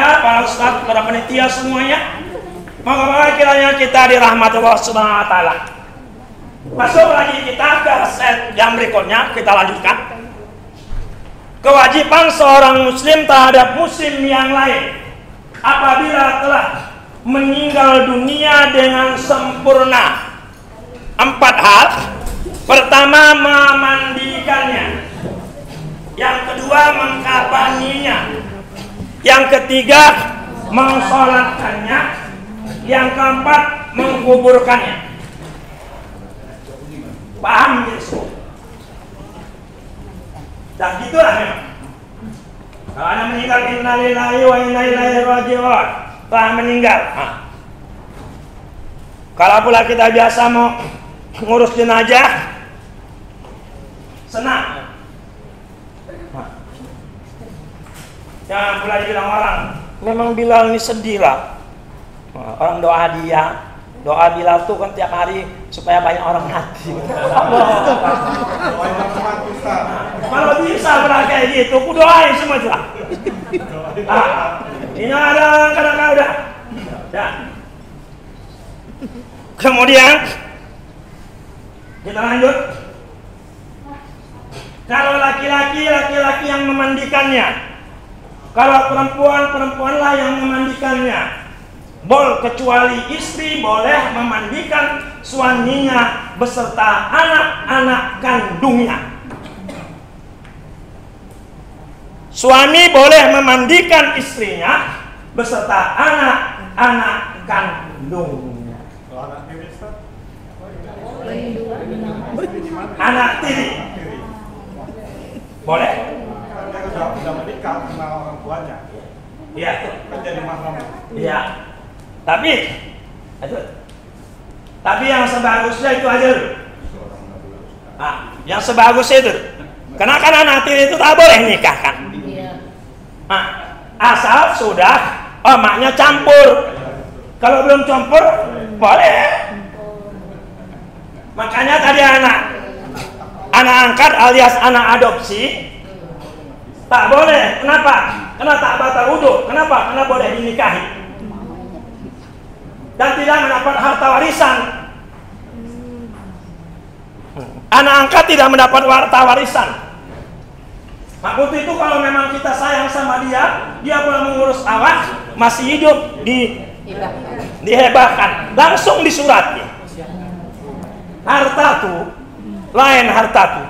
Anda, para ustadz, para panitia semuanya, moga-moga kiranya kita dirahmati Allah Subhanahu wa taala. Masuk lagi kita ke set yang berikutnya, kita lanjutkan. Kewajiban seorang muslim terhadap muslim yang lain apabila telah meninggal dunia dengan sempurna. 4 hal. Pertama, memandikannya. Yang kedua, mengkafaninya. Yang ketiga, mensolatkannya. Yang keempat, menguburkannya. Paham ya semua? Dan gitulah memang. Kalau Anda meninggal, innalillahi wa inna ilaihi raji'un, telah meninggal. Kalau pula kita biasa mau ngurus jenazah, senang. Jangan pula dibilang orang, memang Bilal ini sedih lah. Orang doa dia, doa Bilal tuh kan tiap hari supaya banyak orang mati. Kalau bisa pernah kayak gitu, aku doain semua itu. Ini ada kadang-kadang udah. Kemudian kita lanjut. Kalau laki-laki yang memandikannya. Kalau perempuanlah yang memandikannya. Kecuali istri boleh memandikan suaminya beserta anak-anak kandungnya. Suami boleh memandikan istrinya beserta anak-anak kandungnya. Anak tiri boleh. Sudah menikah sama orang tuanya. Iya. Kan jadi mahram. Iya. Tapi yang sebagusnya itu aja dulu. Yang sebagusnya itu. Karena kan anak tiri itu tak boleh nikah kan. Asal sudah emaknya campur. Kalau belum campur boleh. Makanya tadi anak angkat alias anak adopsi tak boleh. Kenapa? Karena tak batal wudu. Kenapa? Karena boleh dinikahi dan tidak mendapat harta warisan. Anak angkat tidak mendapat harta warisan. Maksud itu kalau memang kita sayang sama dia pula mengurus awak, masih hidup, dihebahkan, langsung disurati. Harta tuh lain harta tuh.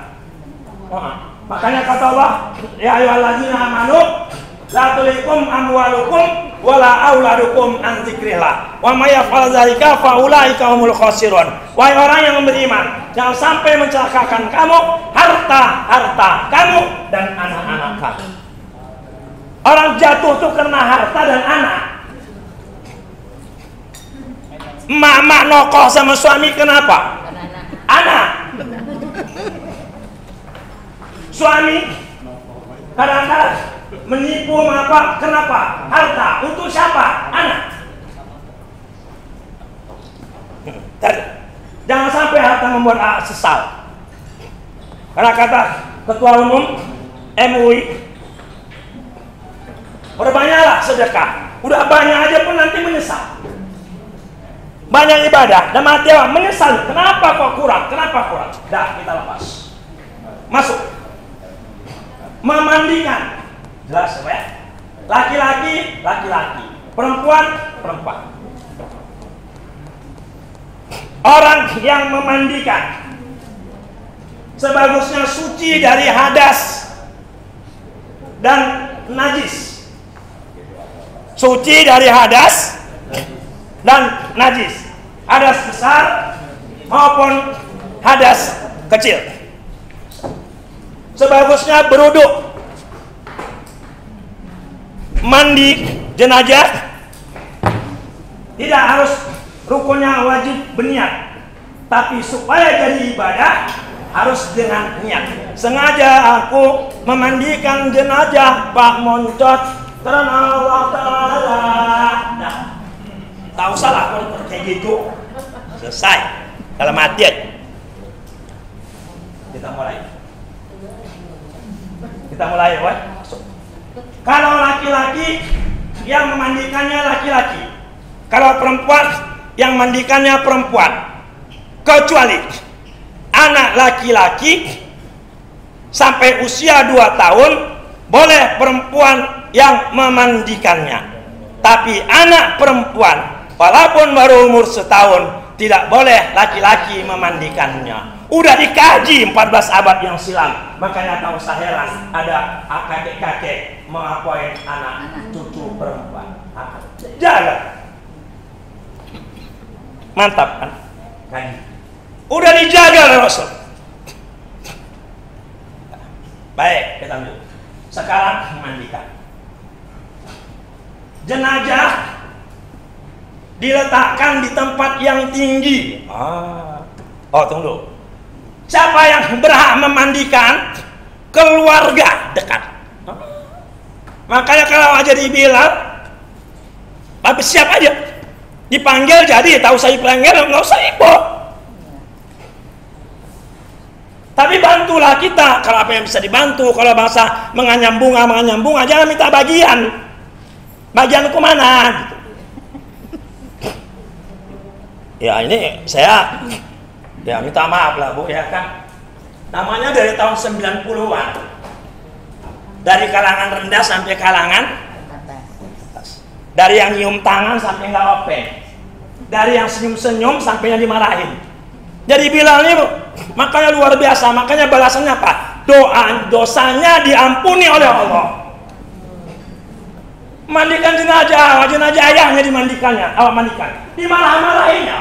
Makanya kata Allah, ya ayyuhalladzina amanu la tulikum amwalukum wala auladukum an dzikrillah wa may yaf'al dzalika fa ulaika humul khasirun. Wahai orang yang beriman, jangan sampai mencelakakan kamu harta kamu dan anak-anak kamu. Orang jatuh tuh karena harta dan anak. Emak nokoh sama suami kenapa? Anak. Suami kadang-kadang menipu apa? Kenapa? Harta. Untuk siapa? Anak. Jangan sampai harta membuat sesal. Karena kata Ketua Umum MUI, berbanyaklah sedekah. Udah banyak aja pun nanti menyesal. Banyak ibadah dan mati awak menyesal. Kenapa kok kurang? Kenapa kurang? Dah kita lepas. Masuk. Memandikan. Jelas ya? Laki-laki, perempuan. Orang yang memandikan sebagusnya suci dari hadas dan najis. Suci dari hadas dan najis. Hadas besar maupun hadas kecil. Sebagusnya beruduk, mandi jenazah, tidak harus rukunnya wajib berniat, tapi supaya jadi ibadah harus dengan niat. Sengaja aku memandikan jenazah Pak Moncot karena Allah Ta'ala. Nah, tak usah lah kalau kayak gitu, selesai. Kalau mati aja. Kita mulai, masuk. Kalau laki-laki yang memandikannya laki-laki. Kalau perempuan yang mandikannya perempuan. Kecuali anak laki-laki sampai usia 2 tahun boleh perempuan yang memandikannya. Tapi anak perempuan walaupun baru umur setahun tidak boleh laki-laki memandikannya. Udah dikaji 14 abad yang silam. Makanya tak usah heran ada kakek-kakek mengakuin anak cucu perempuan. Jaga. Mantap kan? Kaji. Udah dijaga oleh Rasul. Baik, kita lanjut. Sekarang memandikan. Jenazah diletakkan di tempat yang tinggi. Oh, tunggu. Siapa yang berhak memandikan? Keluarga dekat. Makanya kalau aja dibilang, tapi siap aja. Dipanggil jadi, tahu saya dipanggil, nggak usah ikut. Tapi bantulah kita kalau apa yang bisa dibantu. Kalau bahasa menganyam bunga, jangan minta bagian. Bagianku mana? Ya ini saya ya minta maaf lah Bu ya kan. Namanya dari tahun 90-an. Dari kalangan rendah sampai kalangan atas. Dari yang nyium tangan sampai nggak open. Dari yang senyum-senyum sampai yang dimarahin. Jadi bilang ini Bu, makanya luar biasa, makanya balasannya apa? Dosanya diampuni oleh Allah. Mandikan jenazah ayahnya dimandikannya, mandikan. Dimarah-marahinnya.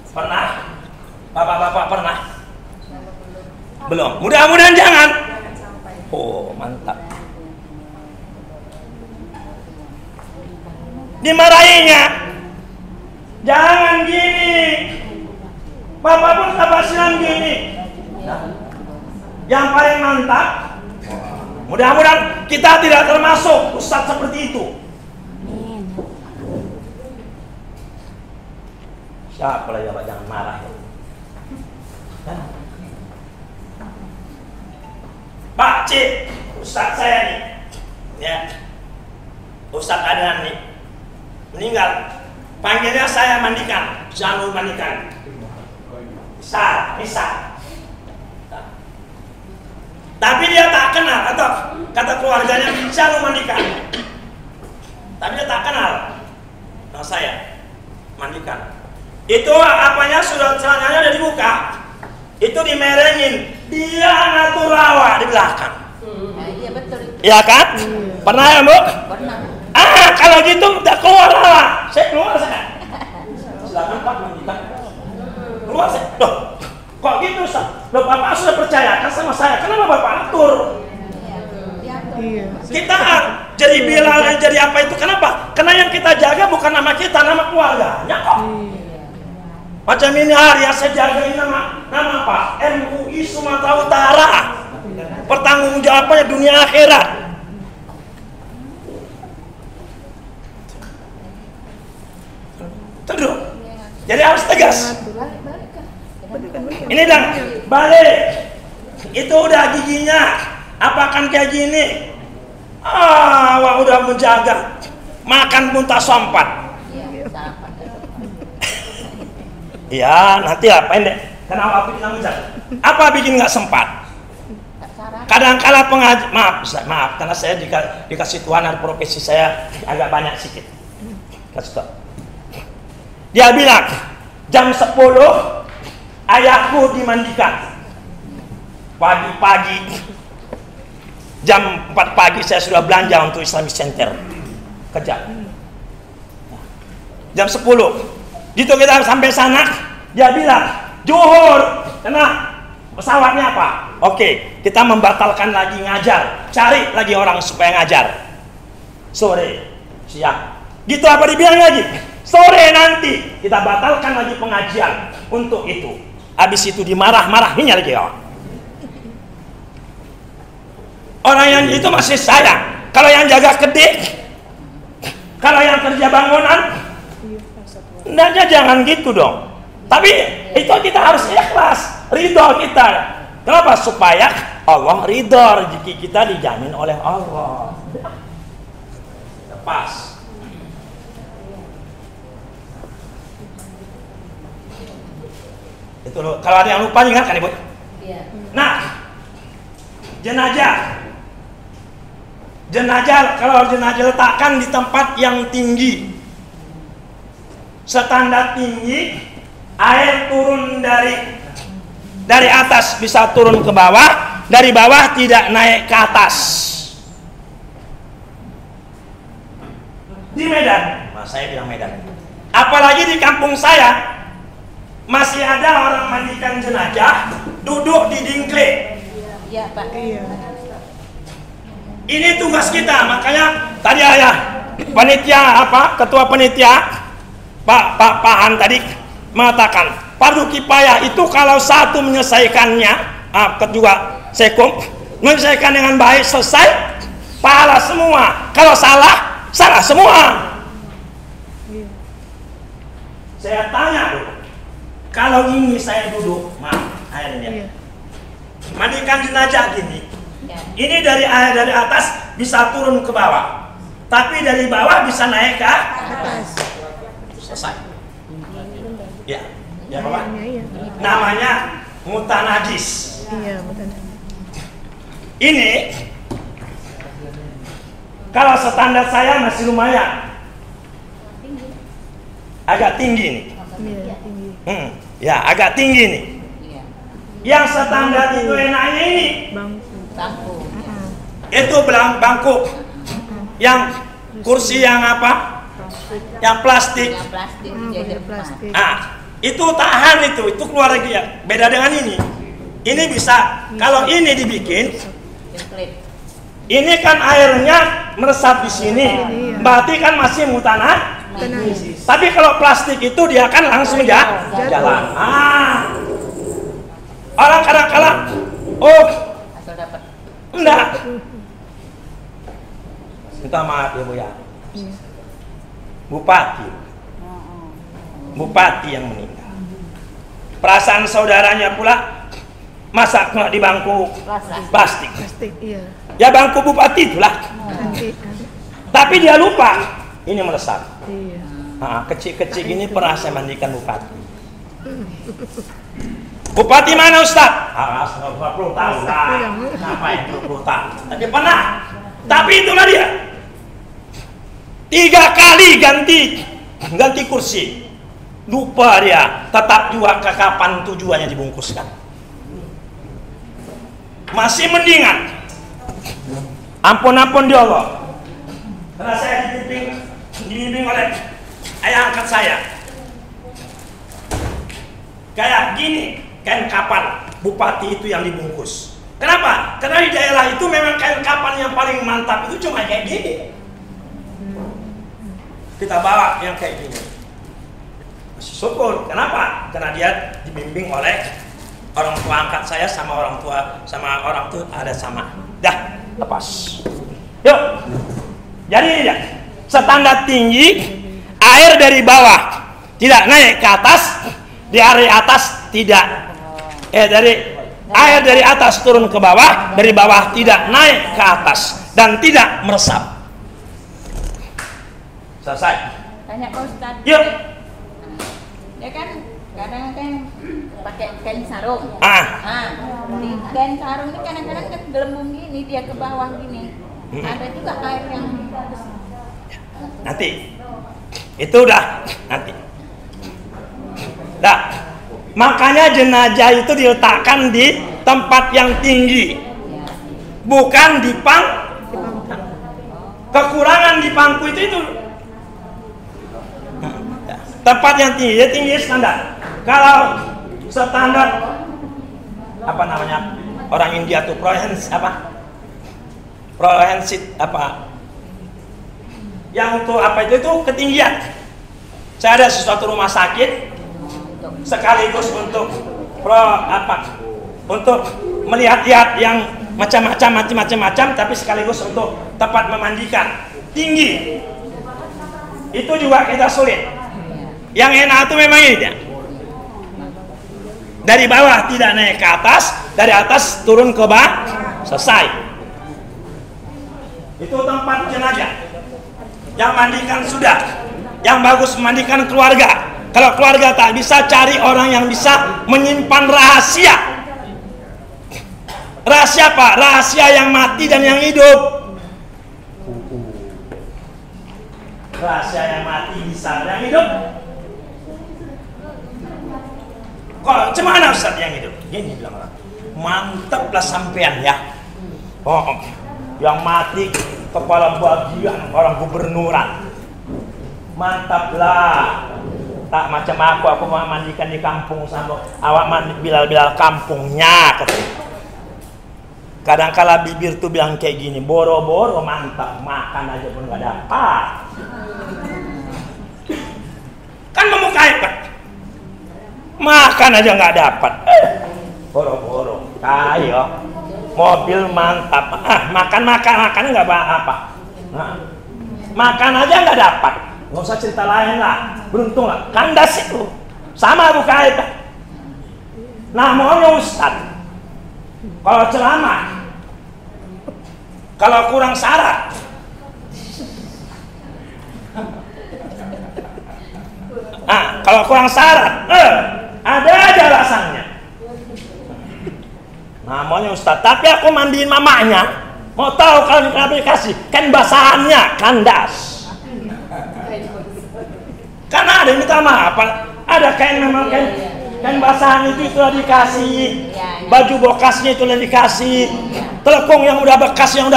Pernah? Bapak-bapak pernah? Belum. Mudah-mudahan jangan. Oh, mantap. Dimarahinya. Jangan gini. Bapak pun sabar silang gini. Yang paling mantap. Mudah-mudahan kita tidak termasuk ustaz seperti itu. Siapa lagi Bapak jangan marah ya. Pak Cik, ustaz saya nih. Ya. Ustaz Adnan nih. Meninggal. Panggilnya saya mandikan, jangan mandikan. Bisa. Tapi dia tak kenal atau kata keluarganya bisa lu mandikan. Tapi dia tak kenal. Nah saya mandikan. Itu apanya sudah celananya udah dibuka. Itu dimerengin. Dia ngatur rawa di belakang. Iya betul. Iya kan? Pernah ya Bu? Pernah. Kalau gitu udah keluar lah. Saya keluar saya. Silakan Pak mandikan. Keluar saya. Loh, kok gitu Ustaz? Loh Bapak sudah percayakan sama saya. Kenapa Bapak atur? Iya. Kita jadi Bilal dan jadi apa itu? Kenapa? Karena yang kita jaga bukan nama kita, nama keluarganya kok. Macam ini hari yang saya jaga ini nama apa? MUI Sumatera Utara. Pertanggungjawabannya dunia akhirat. Tuh. Jadi harus tegas. Ini dan balik. Itu udah giginya. Apakan kayak gini? Wah udah menjaga. Makan pun tak sompat. Ya nanti lah pendek. Kenapa bikin menjaga? Apa bikin nggak sempat? Kadang-kala maaf karena saya dikasih Tuhan profesi saya agak banyak sedikit. Kasih tahu. Dia bilang jam 10 ayahku dimandikan. Pagi-pagi jam 4 pagi saya sudah belanja untuk Islamic Center. Kerja. Jam 10. Gitu kita sampai sana, dia bilang, "Zuhur, kena pesawatnya apa?" Oke, kita membatalkan lagi ngajar. Cari lagi orang supaya ngajar. Sore, siang. Gitu apa dibilang lagi? Sore nanti kita batalkan lagi pengajian untuk itu. Habis itu dimarah-marahinnya lagi ya. Orang yang itu masih sayang. Kalau yang jaga kedik, kalau yang kerja bangunan, hendaknya jangan gitu dong. Tapi itu kita harus ikhlas, ridho kita. Kenapa? Supaya Allah ridho, rezeki kita dijamin oleh Allah. Lepas. Itu loh. Kalau ada yang lupa ingatkan Ibu. Iya. Nah, jenazah. Kalau jenazah letakkan di tempat yang tinggi, standar tinggi, air turun dari atas bisa turun ke bawah, dari bawah tidak naik ke atas. Di Medan, saya bilang Medan. Apalagi di kampung saya masih ada orang mandikan jenazah duduk di dingklik. Iya, Pak. Iya. Ini tugas kita, makanya tadi panitia ketua panitia Pak Han tadi mengatakan fardu kifayah itu kalau satu menyelesaikannya, kedua sekum menyelesaikan dengan baik selesai, pahala semua. Kalau salah semua. Saya tanya dulu, kalau ini saya duduk, airnya mandikan jenazah gini. Ini dari atas bisa turun ke bawah, tapi dari bawah bisa naik ke atas. Selesai. Ya, ya Bapak. Iya. Namanya mutanajis. Iya, betul. Ini kalau standar saya masih lumayan, agak tinggi nih. Iya, tinggi. Ya, agak tinggi nih. Yang standar itu enaknya ini. Bangku. Itu bangku. Yang kursi yang apa? Yang plastik. Yang plastik, Bener plastik. Itu tahan itu keluar lagi ya. Beda dengan ini. Ini bisa kalau ini dibikin, ini kan airnya meresap di sini. Berarti kan masih mutanah. Tapi kalau plastik itu dia kan langsung jalan. Orang kadang-kadang asal dapat. enggak. Minta maaf ya Bu ya. Bupati yang meninggal. Perasaan saudaranya pula masa kena di bangku plastik. Plastik, iya. Ya bangku bupati itulah. Nanti. Tapi dia lupa ini meresap. Iya. Kecil-kecil gini pernah saya mandikan bupati. Bupati mana Ustaz? 20 tahun lah. Ngapain 20 tahun? Tapi pernah. Tapi itulah dia. 3 kali ganti kursi. Lupa dia. Tetap juga ke kapan tujuannya dibungkuskan. Masih mendingan. Ampun dia Allah. Karena saya dibimbing oleh ayah angkat saya. Kayak gini. Kain kapan bupati itu yang dibungkus. Kenapa? Karena di daerah itu memang kain kapan yang paling mantap itu cuma kayak gini. Kita bawa yang kayak gini. Masih syukur. Kenapa? Karena dia dibimbing oleh orang tua angkat saya sama orang tua ada sama. Dah, lepas. Yuk. Jadi ini dia. Standar tinggi, air dari bawah tidak naik ke atas, dari atas tidak. Air dari atas turun ke bawah, dari bawah tidak naik ke atas dan tidak meresap. Selesai. Tanya Pak Ustadz. Yuk. Ya kan kadang-kadang pakai kain sarung. Di kain sarung ini kadang-kadang kan gelembung gini, dia ke bawah gini. Ada juga air yang nanti. Itu udah nanti. Dah. Makanya jenazah itu diletakkan di tempat yang tinggi, bukan di kekurangan di pangku itu tempat yang tinggi. Ya tinggi standar. Kalau standar apa namanya orang India tuh yang untuk apa itu ketinggian. Saya ada sesuatu rumah sakit sekaligus untuk untuk melihat-lihat yang macam-macam, tapi sekaligus untuk tempat memandikan tinggi. Itu juga kita sulit. Yang enak itu memang ini dia. Dari bawah tidak naik ke atas, dari atas turun ke bawah, selesai. Itu tempat jenazah. Yang mandikan sudah. Yang bagus mandikan keluarga. Kalau keluarga tak bisa, cari orang yang bisa menyimpan rahasia. Rahasia apa? Rahasia yang mati dan yang hidup. Rahasia yang mati bisa, yang hidup. Kok cemana Ustaz yang hidup? Gini bilang orang. Mantaplah sampean ya. Oh, yang mati kepala bagian orang gubernuran. Mantaplah. Tak macam aku mau mandikan di kampung sama awak mandi bilal kampungnya katanya. Kadang-kala bibir tuh bilang kayak gini, boro-boro mantap, makan aja pun gak dapat. Kan memukai kan? Makan aja nggak dapat. Boro-boro. Ayo. Mobil mantap. Makan nggak apa. Nah, makan aja nggak dapat. Nggak usah cerita lain lah. Beruntung lah. Kandas itu. Sama Abu Kaib. Nah, maunya Ustaz. Kalau ceramah, kalau kurang syarat, kalau kurang syarat, ada aja alasannya. Namanya Ustaz, tapi aku mandiin mamanya. Mau tahu kalau dikasih kan basahannya kandas. Karena ada yang minta maaf, ada kain memang kain basahan itu telah dikasih, baju bokasnya itu telah dikasih, telepon yang udah bekas yang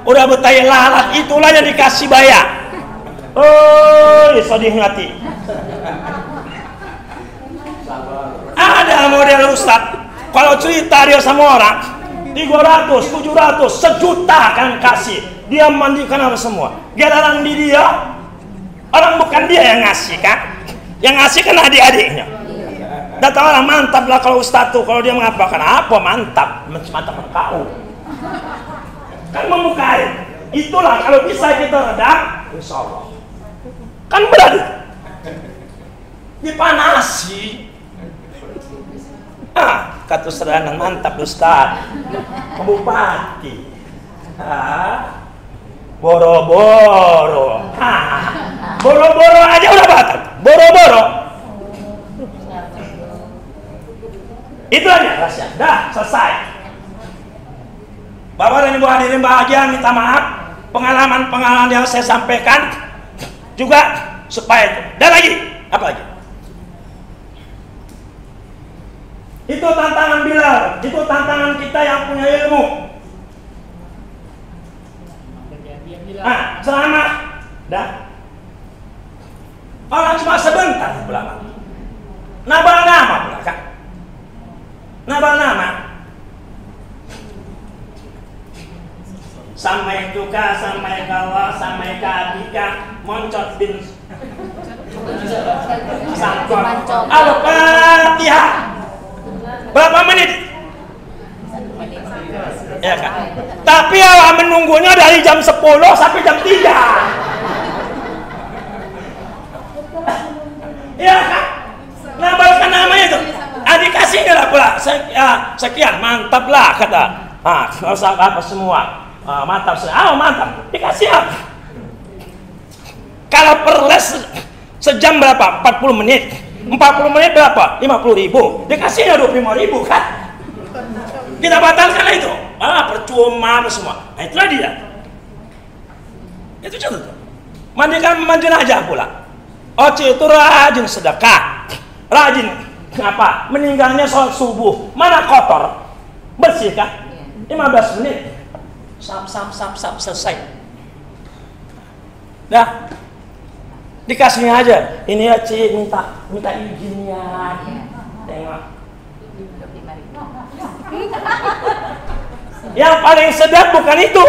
udah betai lalat itulah yang dikasih bayar. Oh, sedih hati. Ada model Ustaz, kalau cerita dia sama orang 300, 700, sejuta kan kasih. Dia mandikan apa semua. Giliran di dia, orang bukan dia yang ngasih kan? Yang ngasih kan adik-adiknya. Datang orang mantap lah kalau Ustaz tuh, kalau dia mengapakan apa mantap, mantap kau. Kan memukai. Itulah kalau bisa kita redam, insya Allah. Kan berarti dipanasi. Kata seranan mantap Ustaz. Bupati. Boro-boro. Boro-boro aja udah batal. Boro-boro. Itu aja rahasia. Dah selesai. Bapak dan Ibu hadirin bahagia, minta maaf pengalaman-pengalaman yang saya sampaikan juga supaya itu. Dan lagi apa lagi? Itu tantangan Bilal, itu tantangan kita yang punya ilmu. Selamat. Dah. Orang cuma sebentar pula. Nabal nama pula kan? Nabal nama. Sampai juga, sampai kawa, sampai kadika, moncot bin sangkot. Al-Fatihah. Berapa menit? 1 menit. Ya kan? Tapi awak menunggunya dari jam 10 sampai jam 3. Ya kan? Nabalkan namanya itu. Dikasihnya lah pula. Sekian, mantap lah kata. Nggak usah apa semua. Mantap. Mantap. Dikasih apa? Kalau per les sejam berapa? 40 menit. 40 menit berapa? 50.000. Dikasihnya 25.000 kan? Kita batalkan itu. Percuma semua. Nah, itulah dia. Itu contoh. Mandikan aja pula. Oce itu rajin sedekah. Rajin apa? Meninggalnya sholat subuh. Mana kotor? Bersih kan? 15 menit. Sap selesai. Dah. Dikasihnya aja. Ini ya Ci, minta izin ya. Tengok. Yang paling sedap bukan itu.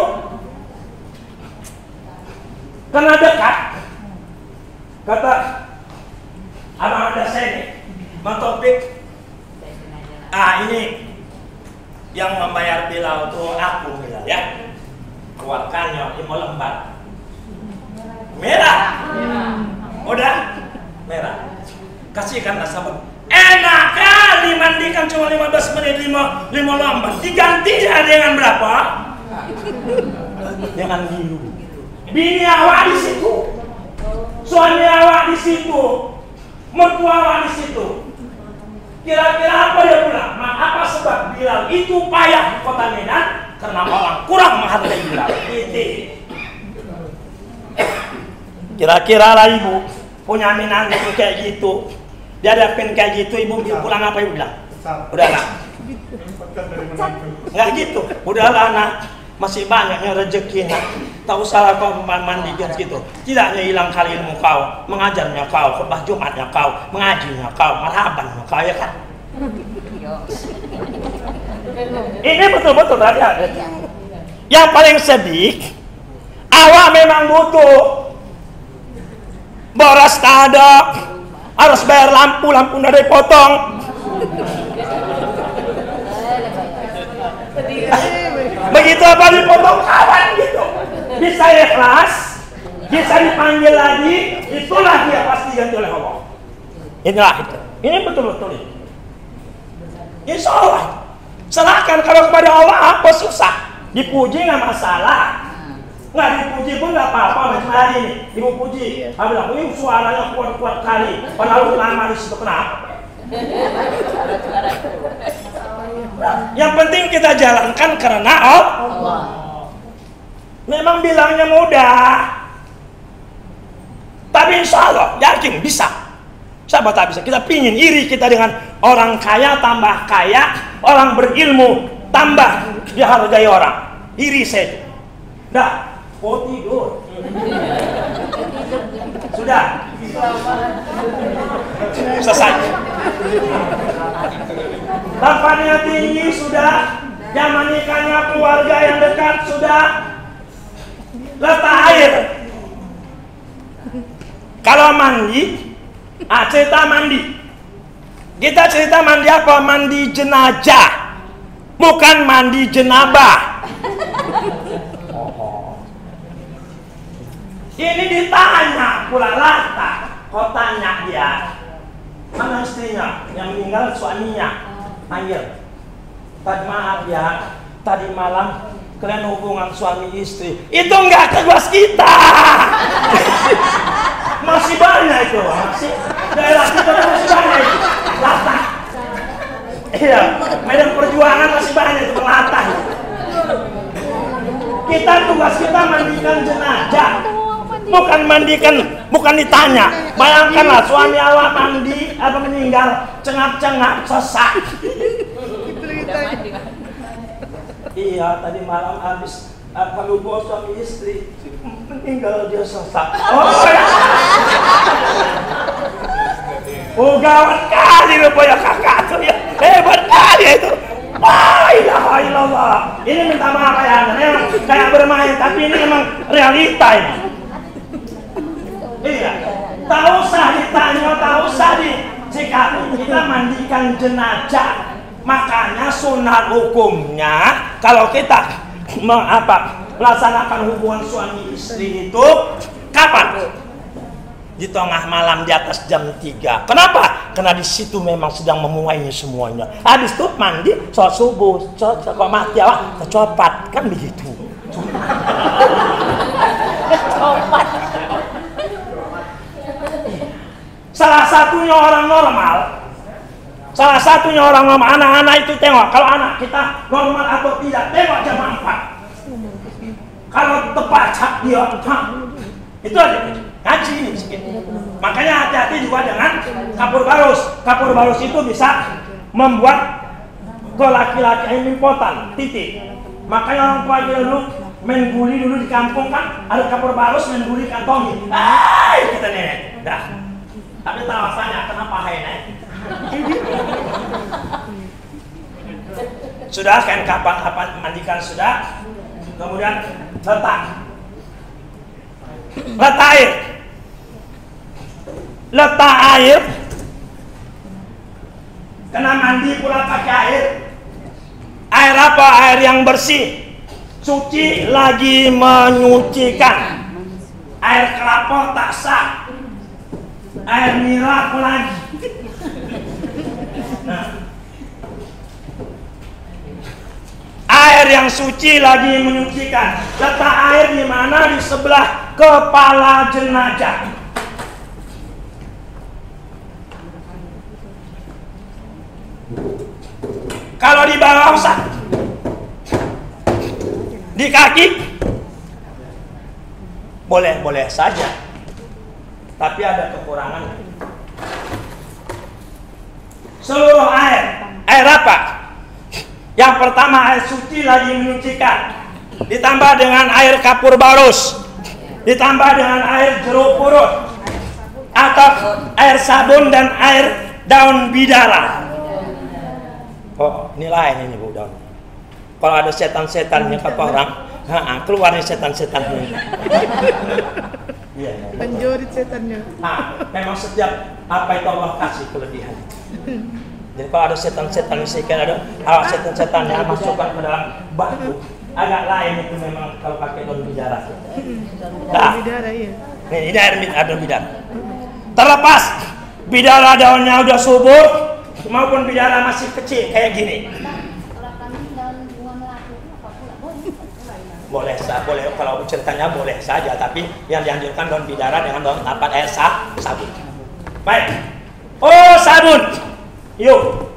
Karena dekat. Kata abang ada saya nih, Bang Taufik. Ini yang membayar Bilal itu aku Bilal ya. Keluarkannya 5 lembar. Merah. Udah? Merah. Kasihkanlah sabun. Enak kali mandikan cuma 15 menit 5 lembar. Digantinya dengan berapa? Dengan biru. Bini awak di situ, suami awak di situ, mertua awak di situ. Kira-kira apa dia bilang? Apa sebab Bilal itu payah di kota Medan? Karena orang kurang menghargai Bilal. Kira-kira lah ibu punya menantu kayak gitu, dia dapin kayak gitu, ibu pulang apa ibu bilang? Udahlah. Nggak gitu, udahlah anak, masih banyaknya rezekinya. Tak usahlah kau mandi gitu. Tidaknya hilang kali ilmu kau, mengajarnya kau, khutbah Jumatnya kau, mengajinya kau, marhabannya kau, ya kan? Ini betul-betul tadi. Yang paling sedih, awak memang butuh. Boros tak ada, harus bayar lampu udah dipotong. Begitu apa dipotong kawan gitu. Bisa ikhlas, bisa dipanggil lagi, itulah dia pasti ganti oleh Allah. Inilah itu. Ini betul-betul itu. Insya Allah. Serahkan kalau kepada Allah apa susah. Dipuji nggak masalah. Nggak dipuji pun nggak apa-apa. Macam hari ini ibu puji. Aku bilang, ini suaranya kuat-kuat kali. Padahal lama di situ kenapa? Yang penting kita jalankan karena Allah. Memang bilangnya mudah, tapi insya Allah yakin bisa. Siapa tak bisa? Kita pingin iri kita dengan orang kaya tambah kaya, orang berilmu tambah dihargai orang. Iri saya. Dah, mau tidur. Sudah. Selesai. Tampaknya tinggi sudah, zaman nikahnya keluarga yang dekat sudah. Letak air. Kalau mandi, cerita mandi. Kita cerita mandi apa? Mandi jenazah, bukan mandi jenabah. Ini ditanya pula lata, kau tanya dia, mana istrinya yang meninggal suaminya? Air. Tadi maaf ya, tadi malam kalian hubungan suami istri itu enggak tugas kita. Masih banyak itu, masih daerah kita masih banyak itu. Latah. Iya, medan perjuangan masih banyak itu melatah. Kita tugas kita mandikan jenazah, bukan mandikan, bukan ditanya. Bayangkanlah suami awak mandi atau meninggal, cengap-cengap, sesak. Iya, tadi malam habis kami bawa suami istri meninggal dia sesak. Oh gawat kali rupanya kakak tuh ya, hebat kali itu. La ilaha illallah. Ini minta maaf ya, memang kayak bermain, tapi ini memang realita ini. Iya, tak usah ditanya, tak usah disikapi. Kita mandikan jenazah. Makanya sunat hukumnya kalau kita melaksanakan hubungan suami istri itu kapan? Di tengah malam di atas jam 3. Kenapa? Karena di situ memang sedang memulainya semuanya. Habis itu mandi, sholat subuh, kok mati awak, kecopat, kan begitu. Kecopat. Salah satunya orang normal. Salah satunya orang normal, anak-anak itu tengok. Kalau anak kita normal atau tidak, tengok jam 4. Kalau tepat hak dia, itu aja. Ngaji ini sedikit. Makanya hati-hati juga dengan kapur barus. Kapur barus itu bisa membuat ke laki-laki ini impotan, titik. Makanya orang tua dulu main guli dulu di kampung kan, ada kapur barus main guli kantongi. Kita nenek, dah. Tapi tahu rasanya kenapa hai nenek? Sudah kan kapan mandikan sudah, kemudian letak air, kena mandi pula pakai air apa? Air yang bersih. Suci lagi menyucikan. Air kelapa tak sah, air mirak lagi. Nah, air yang suci lagi menyucikan. Letak air di mana? Di sebelah kepala jenazah. Kalau di bawah Ustaz, di kaki boleh saja, tapi ada kekurangan. Seluruh air apa? Yang pertama air suci lagi menyucikan, ditambah dengan air kapur barus, ditambah dengan air jeruk purut, atau air sabun dan air daun bidara. Oh, ini lain ini Bu daun. Kalau ada setan-setannya kata orang, keluar nih setan-setannya. Iya. Penjorit setannya. Memang setiap apa itu Allah kasih kelebihan. Jadi kalau ada setan-setan kan ada setan-setan yang masukkan ke dalam batu, agak lain itu memang kalau pakai daun bidara. Daun bidara ya. Ini air daun bidara. Terlepas bidara daunnya udah subur maupun bidara masih kecil kayak gini. Boleh kalau ceritanya boleh saja, tapi yang dianjurkan daun bidara dengan daun air sabun. Baik. Oh, sabun. Yuk.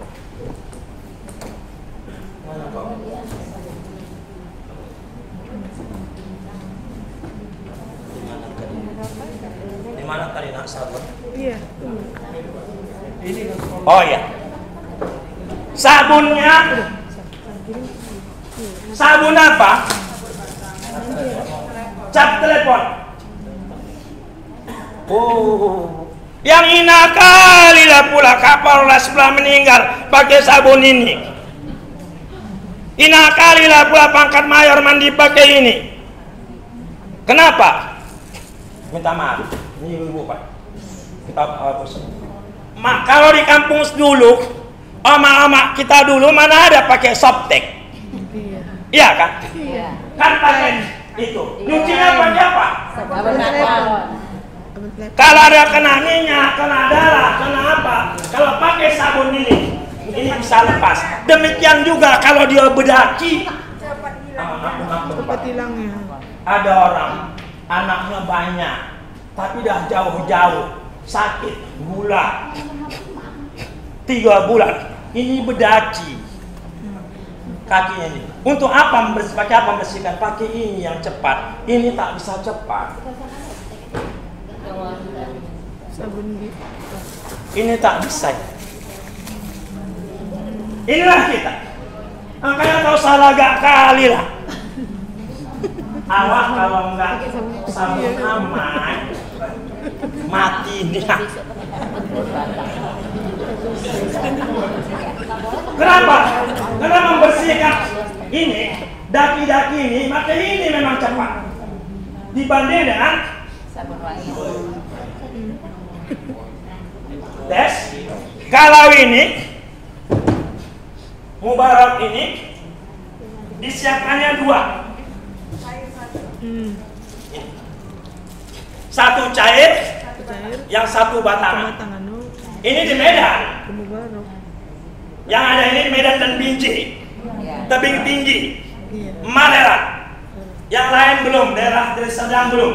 Di mana tadi nak sabun? Iya. Oh iya. Sabunnya. Sabun apa? Cap telepon. Oh, yang inakalilah pula Kapolres sebelah meninggal pakai sabun ini. Inakalilah pula pangkat mayor mandi pakai ini. Kenapa? Minta maaf. Ini ibu Pak. Kita mak kalau di kampung dulu, oma-oma kita dulu mana ada pakai softtek? Iya kan? Iya. Kan pakai itu. Nyucinya pakai apa? Sabun telepon. Kalau ada kena minyak, kena darah, kena apa? Kalau pakai sabun ini bisa lepas. Demikian juga kalau dia bedaki. Cepat hilangnya. Ada orang anaknya banyak, tapi dah jauh-jauh sakit gula 3 bulan. Ini bedaki kakinya ini. Untuk apa pakai apa membersihkan? Pakai ini yang cepat. Ini tak bisa cepat. Sabun gitu. Ini tak bisa. Inilah kita. Makanya kau salah gak kali lah. Awak kalau enggak sabun aman mati dia. Kenapa? Karena membersihkan ini daki-daki ini, maka ini memang cepat dibanding dengan Sabun wangi. tes. Kalau ini Mubarak ini disiapkannya 2. Satu cair, yang satu batangan. Ini di Medan. Yang ada ini Medan dan Binjai, tebing tinggi, Madera. Yang lain belum, daerah sedang belum.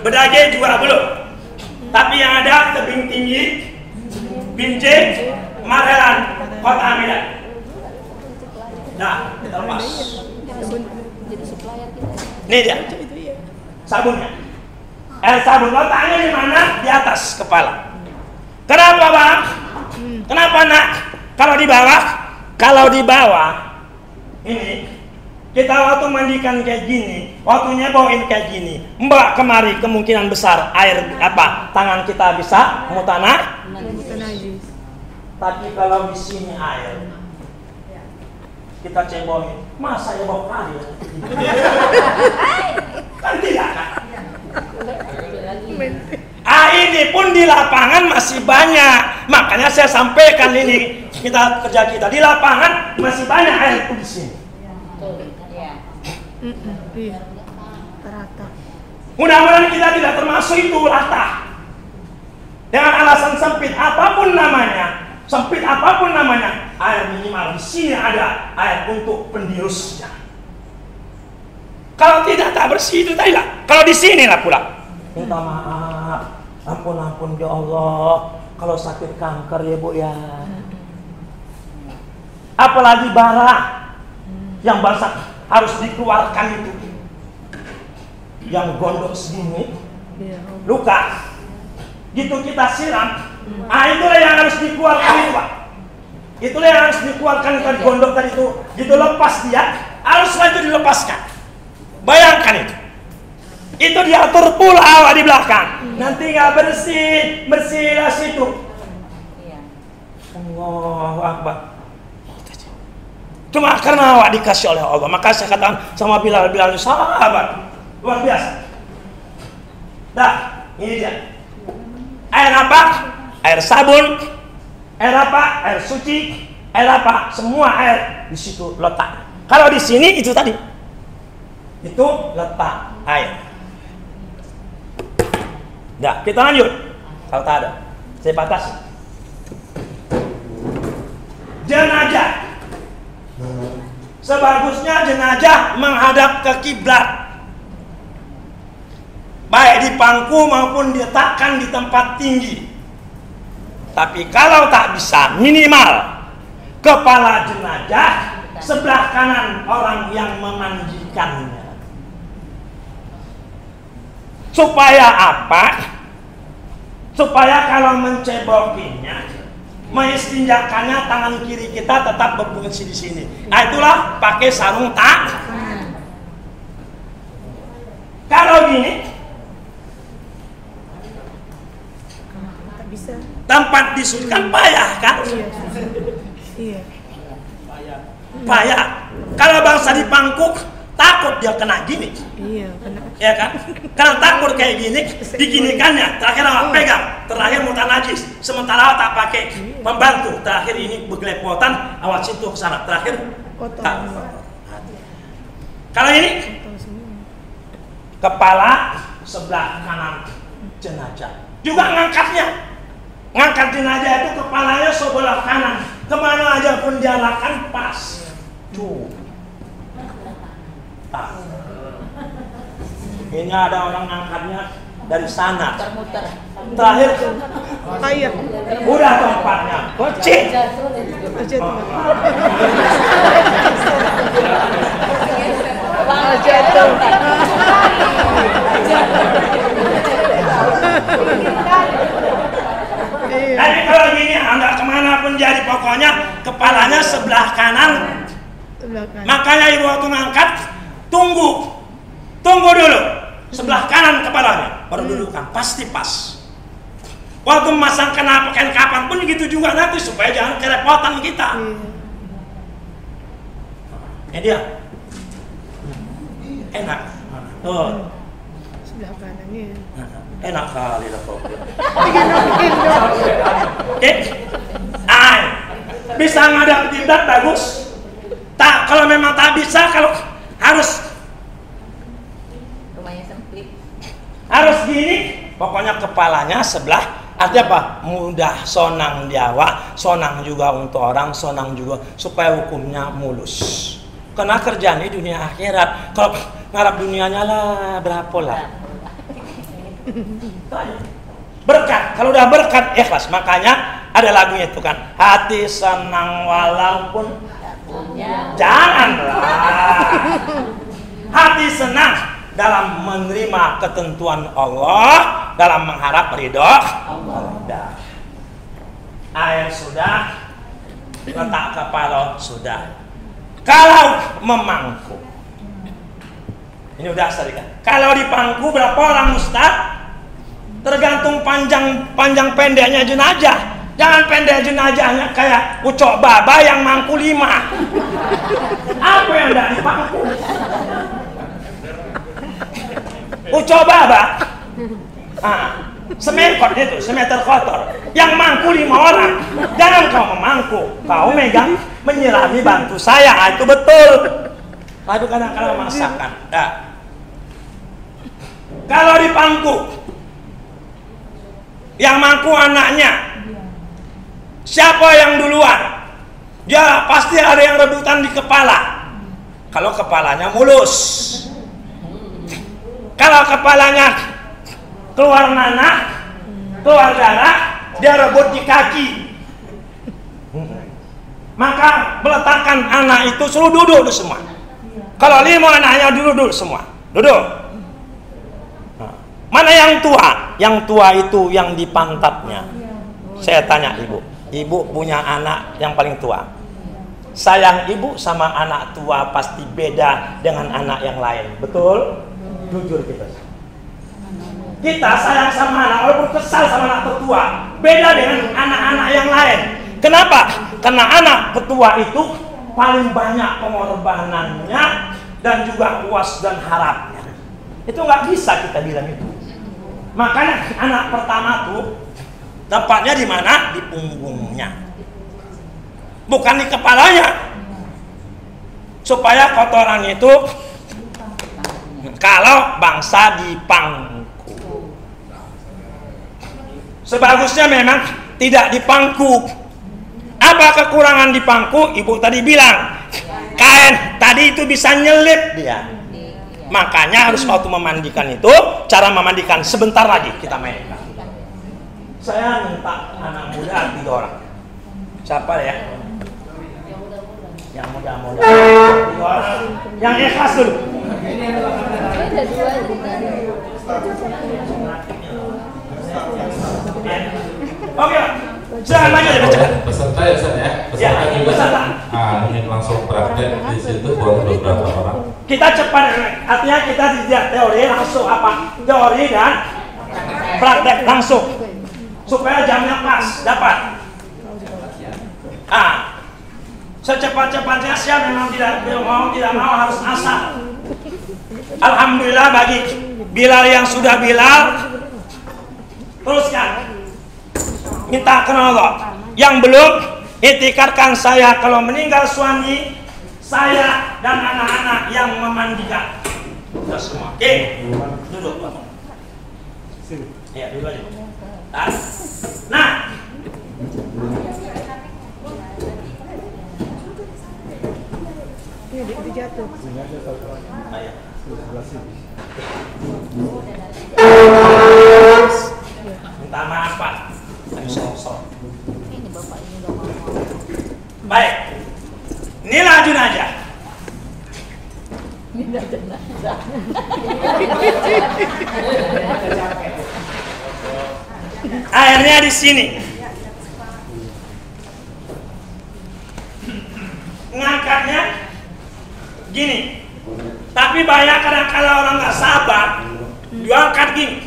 Bedage juga belum. Tapi yang ada tebing tinggi, Binjai, Madera, Kota Medan. Nah, kita lepas. Ini dia sabunnya. Sabun letaknya di mana? Di atas kepala. Kenapa Bang? Kenapa nak? Kalau di bawah? Kalau di bawah ini kita waktu mandikan kayak gini, waktunya bawain kayak gini, mbak kemari kemungkinan besar air apa? Tangan kita bisa mutanah. Tapi kalau di sini air kita cebokin, masa ya bawa kali? Kan tidak kan? Ini pun di lapangan masih banyak. Makanya saya sampaikan ini kita kerja kita di lapangan masih banyak air di sini. Iya. Rata. Mudah-mudahan kita tidak termasuk itu rata. Dengan alasan sempit apapun namanya, air minimal di sini ada air untuk pendirusnya. Kalau tidak tak bersih itu tadi lah. Kalau di sini lah pula. Minta maaf, ampun ya Allah. Kalau sakit kanker ya Bu ya. Apalagi bara yang basah harus dikeluarkan itu. Yang gondok segini, luka. Gitu kita siram. Itulah yang harus dikeluarkan itu Pak. Itulah yang harus dikeluarkan tadi gondok tadi itu. Gitu lepas dia, harus saja dilepaskan. Bayangkan itu. Itu diatur pula awak di belakang. Nanti nggak bersih, bersihlah situ. Allahu Akbar. Cuma karena awak dikasih oleh Allah, maka saya katakan sama Bilal sahabat luar biasa. Dah, ini dia. Air apa? Air sabun. Air apa? Air suci. Air apa? Semua air di situ letak. Kalau di sini itu tadi, itu letak air. Dah, kita lanjut. Kalau tak ada, saya batasi. Jenazah. Sebagusnya jenazah menghadap ke kiblat. Baik di pangku maupun diletakkan di tempat tinggi. Tapi kalau tak bisa, minimal kepala jenazah sebelah kanan orang yang memandikannya. Supaya apa? Supaya kalau mencebokinya, mengistinjakannya, tangan kiri kita tetap berfungsi di sini. Nah itulah pakai sarung tangan. Kalau gini, bisa. tempat disucikan payah kan? Iya. Payah. Kalau bangsa di pangkuk, takut dia kena gini. Iya, benar. Ya kan? Karena takut kayak gini, diginikannya. Terakhir awak pegang, terakhir mutan najis. Sementara awak tak pakai pembantu. Terakhir ini begelepotan, awak sentuh ke sana. Terakhir tak. Kalau ini kepala sebelah kanan jenazah. Juga ngangkatnya. Ngangkat jenazah itu kepalanya sebelah kanan. Kemana aja pun diarahkan pas. Tuh. Ini ada orang ngangkatnya dari sana. Muter-muter. Terakhir Kayak. udah tempatnya. Kocik. Aja tuh. Aja tuh. Jadi kalau gini anda kemana pun jadi pokoknya kepalanya sebelah kanan. Makanya ibu waktu ngangkat tunggu dulu sebelah kanan kepalanya baru dudukan pasti pas. Waktu memasangkan pakaian kapan pun gitu juga nanti supaya jangan kerepotan kita. Ini dia enak. Tuh. Sebelah kanannya. Enak kali lah kok. Bisa ngadap kiblat bagus. Tak, kalau memang tak bisa, kalau harus Rumahnya sempit. harus gini, pokoknya kepalanya sebelah. Artinya apa? Mudah sonang diawak, sonang juga untuk orang, sonang juga supaya hukumnya mulus. Karena kerjaan ini dunia akhirat. Kalau ngarap dunianya lah berapa lah. Berkat, kalau udah berkat ikhlas. Makanya ada lagunya itu kan, hati senang walaupun janganlah. Hati senang dalam menerima ketentuan Allah, dalam mengharap ridho Allah. Air sudah, letak kepala sudah. Kalau memangku, ini udah sering kan? Kalau di pangku berapa orang Ustaz? Tergantung panjang pendeknya jenazah. Jangan pendek jenazahnya kayak ucok baba yang mangku 5. Apa yang ada di pangku? Ucok baba. Semekot itu, semeter kotor. Yang mangku 5 orang. Jangan kau memangku. Kau megang menyirami bantu saya. Itu betul. Lalu kadang-kadang masakan. Nah. Kalau di pangku, yang mangku anaknya. Siapa yang duluan? dia pasti ada yang rebutan di kepala. Kalau kepalanya mulus, kalau kepalanya keluar nanah, keluar darah, dia rebut di kaki. Maka meletakkan anak itu suruh duduk semua. Kalau 5 anaknya duduk semua, duduk. Mana yang tua? Yang tua itu yang di pantatnya. Saya tanya ibu, ibu punya anak yang paling tua. Sayang ibu sama anak tua pasti beda dengan anak yang lain, betul? Jujur kita. Kita sayang sama anak, walaupun kesal sama anak tertua, beda dengan anak-anak yang lain. Kenapa? Karena anak ketua itu paling banyak pengorbanannya dan juga puas dan harapnya. Itu nggak bisa kita bilang itu. Makanya anak pertama tuh tempatnya di mana? Di punggungnya, bukan di kepalanya. Supaya kotoran itu kalau bangsa di pangku, sebagusnya memang tidak di pangku. Apa kekurangan di pangku? Ibu tadi bilang kain tadi itu bisa nyelip dia. Makanya harus waktu memandikan itu, cara memandikan sebentar lagi kita mainkan. Saya minta anak muda 3 orang. Siapa ya? Yang muda-muda 3 orang. Yang ikhlas dulu. Oke, jangan maju ya baca. Peserta ya Ustaz ya? Peserta juga. Peserta. Ingin langsung praktek di situ boleh beberapa orang. Kita cepat, artinya kita tidak teori langsung apa? Teori dan praktek langsung. Supaya jamnya pas, dapat. Secepat-cepatnya siapa memang tidak mau harus asal. Alhamdulillah bagi Bilal yang sudah Bilal, teruskan. Minta kenal Allah. Yang belum, itikadkan saya kalau meninggal suami, saya dan anak-anak yang memandikan. Sudah semua. Oke, duduk. Ya, duduk aja. Nah, Ini jatuh. Minta maaf Pak. Baik. Inilah jenazah. Airnya di sini. Ngangkatnya gini. Tapi banyak kadang-kala orang nggak sabar, diangkat gini.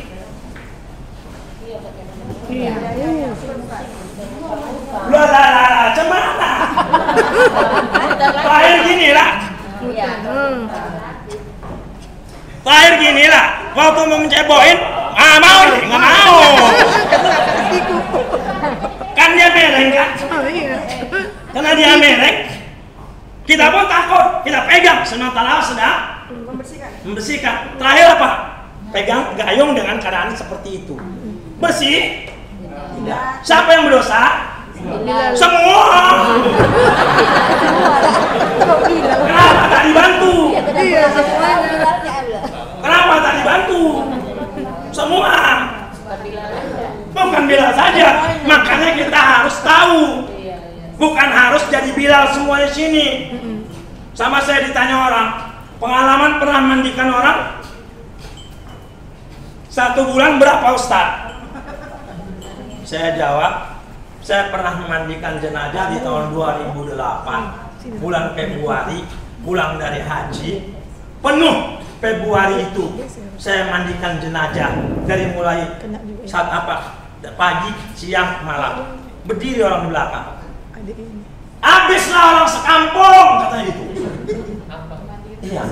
Lah, cemana? Terakhir gini lah. Terakhir gini lah. Waktu mau menceboin, nggak mau. Kan dia mereng kan? Karena dia mereng, kita pun takut. Kita pegang, sementara sedang membersihkan. Terakhir apa? Pegang gayung dengan keadaan seperti itu. Bersih? Siapa yang berdosa? Semua. Kenapa tak dibantu? Kenapa tak dibantu? Semua. Bukan Bilal saja. Makanya kita harus tahu. Bukan harus jadi Bilal semua di sini. Sama saya ditanya orang, pengalaman pernah mandikan orang 1 bulan berapa Ustaz? Saya jawab, saya pernah memandikan jenazah di tahun 2008, bulan Februari, pulang dari haji, penuh Februari itu saya mandikan jenazah dari mulai saat pagi, siang, malam, berdiri orang di belakang. Habislah orang sekampung katanya gitu. Iya,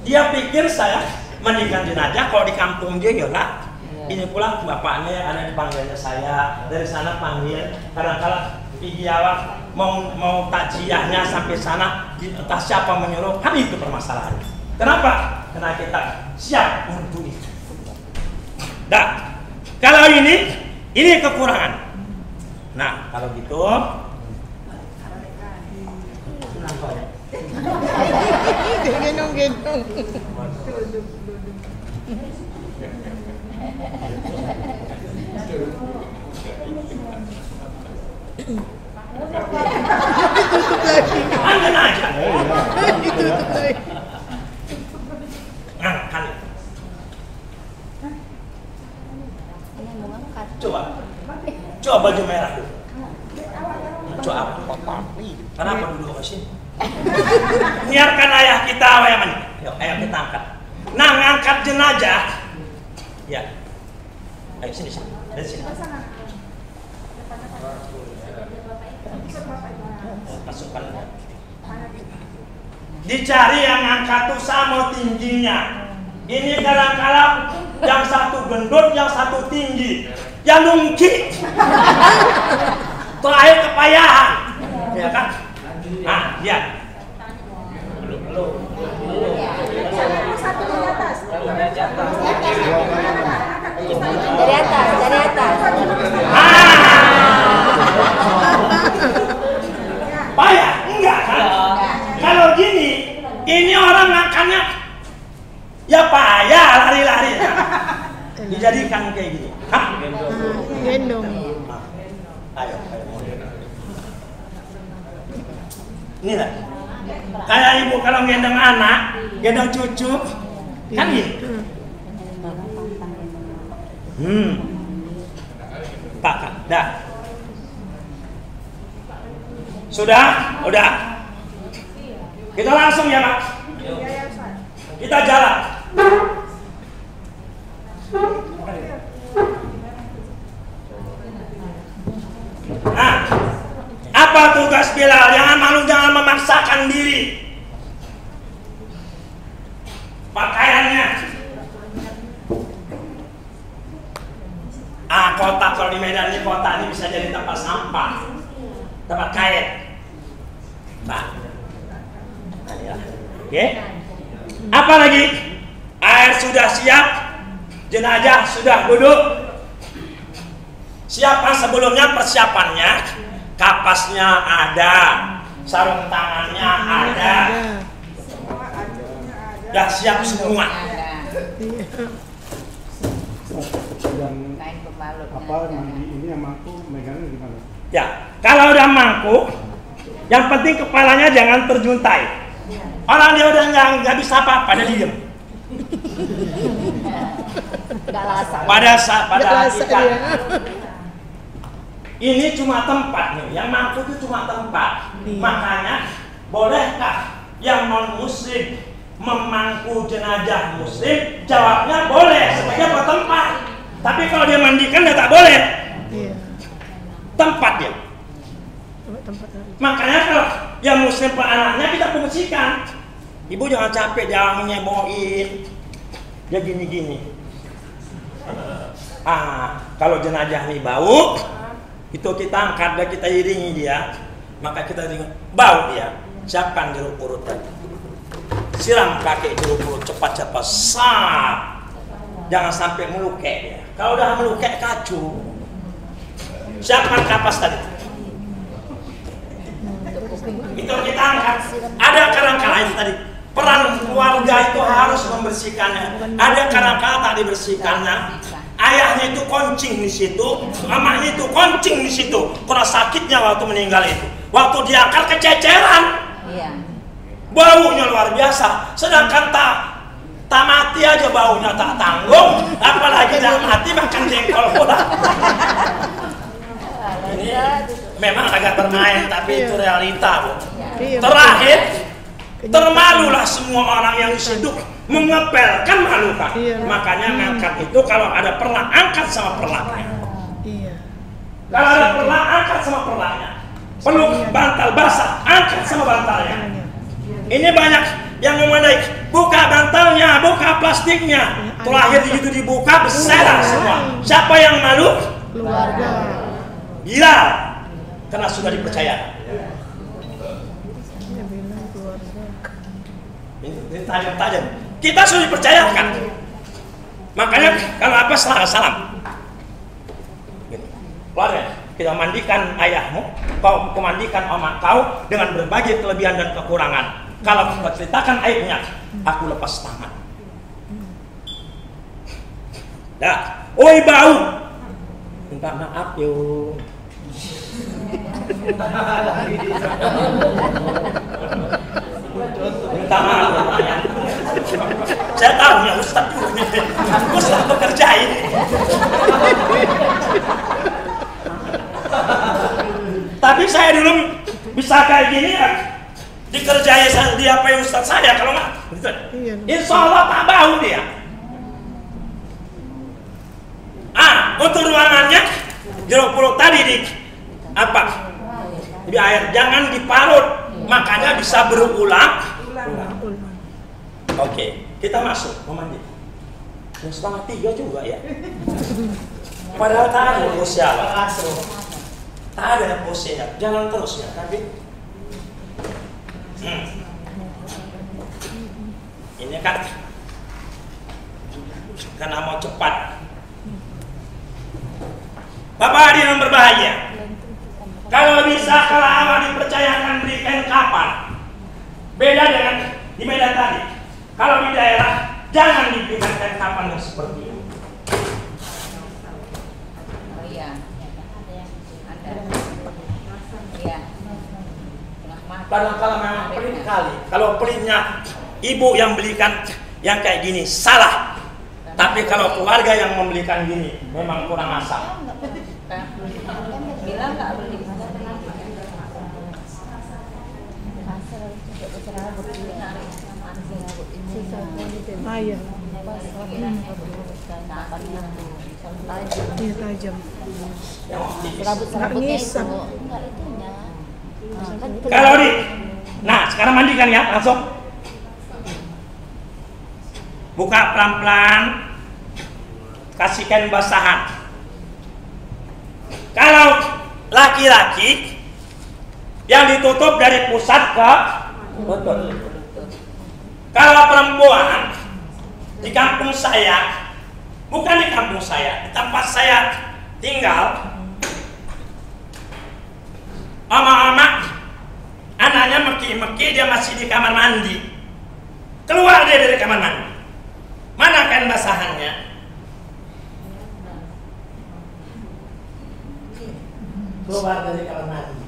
dia pikir saya mandikan jenazah kalau di kampung dia ya lah. Ini pula bapaknya ada dipanggilnya saya, dari sana panggil, kadang-kadang pergi awak mau takziahnya sampai sana, entah siapa menyuruh, kan itu permasalahannya. Kenapa? Karena kita siap untuk itu. Nah, kalau ini kekurangan. Nah, kalau gitu Gendong-gendong. Angkat aja. Ditutup lagi. Angkat. Coba. Coba baju merah dulu. Coba apa? Kenapa duduk ke sini? Biarkan ayah kita yang yuk, ayo kita angkat. Nah, ngangkat jenazah. Ya. Ayo sini. Dari sini. Masukkan. Dicari yang angkat tuh sama tingginya. Ini kadang-kadang yang satu gendut, yang satu tinggi. Yang nungki. Terakhir kepayahan. Ya kan? Nah, ya. Dari atas. Payah? Enggak kan? Kalau gini, ini orang makannya ya payah lari-lari. Dijadikan kayak gini. Hah? Gendong. Ayo. Inilah. Kayak ibu kalau gendong anak, gendong cucu, kan gitu. Pak, dah. Sudah? Udah. Kita langsung ya, Pak. Kita jalan. Nah, apa tugas Bilal? Jangan malu, jangan memaksakan diri. Pakaiannya. Kota kalau di Medan ini kota ini bisa jadi tempat sampah, tempat kait. Pak. Oke. Apa lagi? Air sudah siap, jenazah sudah duduk. Siapa sebelumnya persiapannya? Kapasnya ada, sarung tangannya ada, sudah siap semua. Dan apa ini yang mangku megangnya gimana? Ya, kalau udah mangkuk, yang penting kepalanya jangan terjuntai. Orang dia udah nggak bisa apa-apa, dia diem. Pada kita. Ini cuma tempat nih, yang mangkuk itu cuma tempat. Makanya bolehkah yang non muslim memangku jenazah muslim? Jawabnya boleh, sebagai tempat. Tapi kalau dia mandikan dia tak boleh. Tempat dia. Makanya kalau yang muslim per anaknya kita fungsikan. Ibu jangan capek, jangan nyeboin. Dia gini-gini. Kalau jenazah ini bau, itu kita angkat dan kita iringi dia. Maka kita iringi bau dia. Siapkan jeruk purut tadi. Siram pakai jeruk purut cepat-cepat. Sap. Jangan sampai melukek dia. Kalau udah melukek kacau. Siapkan kapas tadi. Itu kita angkat. Ada kadang-kala itu tadi. Peran keluarga itu harus membersihkannya. Ada kadang-kala tak dibersihkannya. Ayahnya itu koncing di situ, mamanya itu koncing di situ. Karena sakitnya waktu meninggal itu. Waktu diangkat kececeran. Baunya luar biasa. Sedangkan tak mati aja baunya tak tanggung, apalagi tak mati makan jengkol pula. Ini memang agak bermain, tapi itu realita, Bu. Terakhir, termalulah semua orang yang hidup mengepelkan malu, Pak. Makanya ngangkat itu kalau ada perlah, angkat sama perlahnya. Kalau ada perlah, angkat sama perlahnya. Peluk bantal basah, angkat sama bantalnya. Ini banyak yang memadai, buka bantalnya, buka plastiknya. Terakhir begitu dibuka, berselah semua. Siapa yang malu? Keluarga. Bila, karena sudah dipercaya. Ini tajam-tajam. Kita sudah dipercayakan. Makanya kalau apa salam. Keluarga, kita mandikan ayahmu, kau memandikan omak kau dengan berbagai kelebihan dan kekurangan. Kalau kau ceritakan aibnya, aku lepas tangan. Dah, oi bau. Minta maaf yo. Minta maaf. Saya tahu ya Ustaz. Ustaz bekerja ini. Tapi saya dulu bisa kayak gini ya, dikerjai dia apa Ustaz saya kalau nggak, insya Allah tak bau dia. Untuk ruangannya jeruk purut tadi di apa? Di air, jangan diparut, makanya bisa berulang. Oke, kita masuk memandi. Yang 2:30 juga ya. Padahal tak ada usia. Tak ada posenya, jangan terus ya, tapi ini kan karena mau cepat. Bapak hadirin yang berbahagia, kalau bisa kalau awal dipercayakan berikan kapal, beda dengan di Medan tadi. Kalau di daerah jangan diberikan kapal yang seperti ini. Padahal kalau memang pelit kali, kalau pelitnya ibu yang belikan yang kayak gini salah, tapi kalau keluarga yang membelikan gini memang kurang asal. Bilang nggak beli. Tajam. Rambut-rambutnya itu. Kalau di, nah sekarang mandikan ya langsung. Buka pelan-pelan, kasihkan basahan. Kalau laki-laki yang ditutup dari pusat ke lutut. Kalau perempuan di kampung saya, bukan di kampung saya, di tempat saya tinggal, ama-ama anaknya meki-meki dia masih di kamar mandi. Keluar dia dari kamar mandi. Mana kain basahannya? Keluar dari kamar mandi.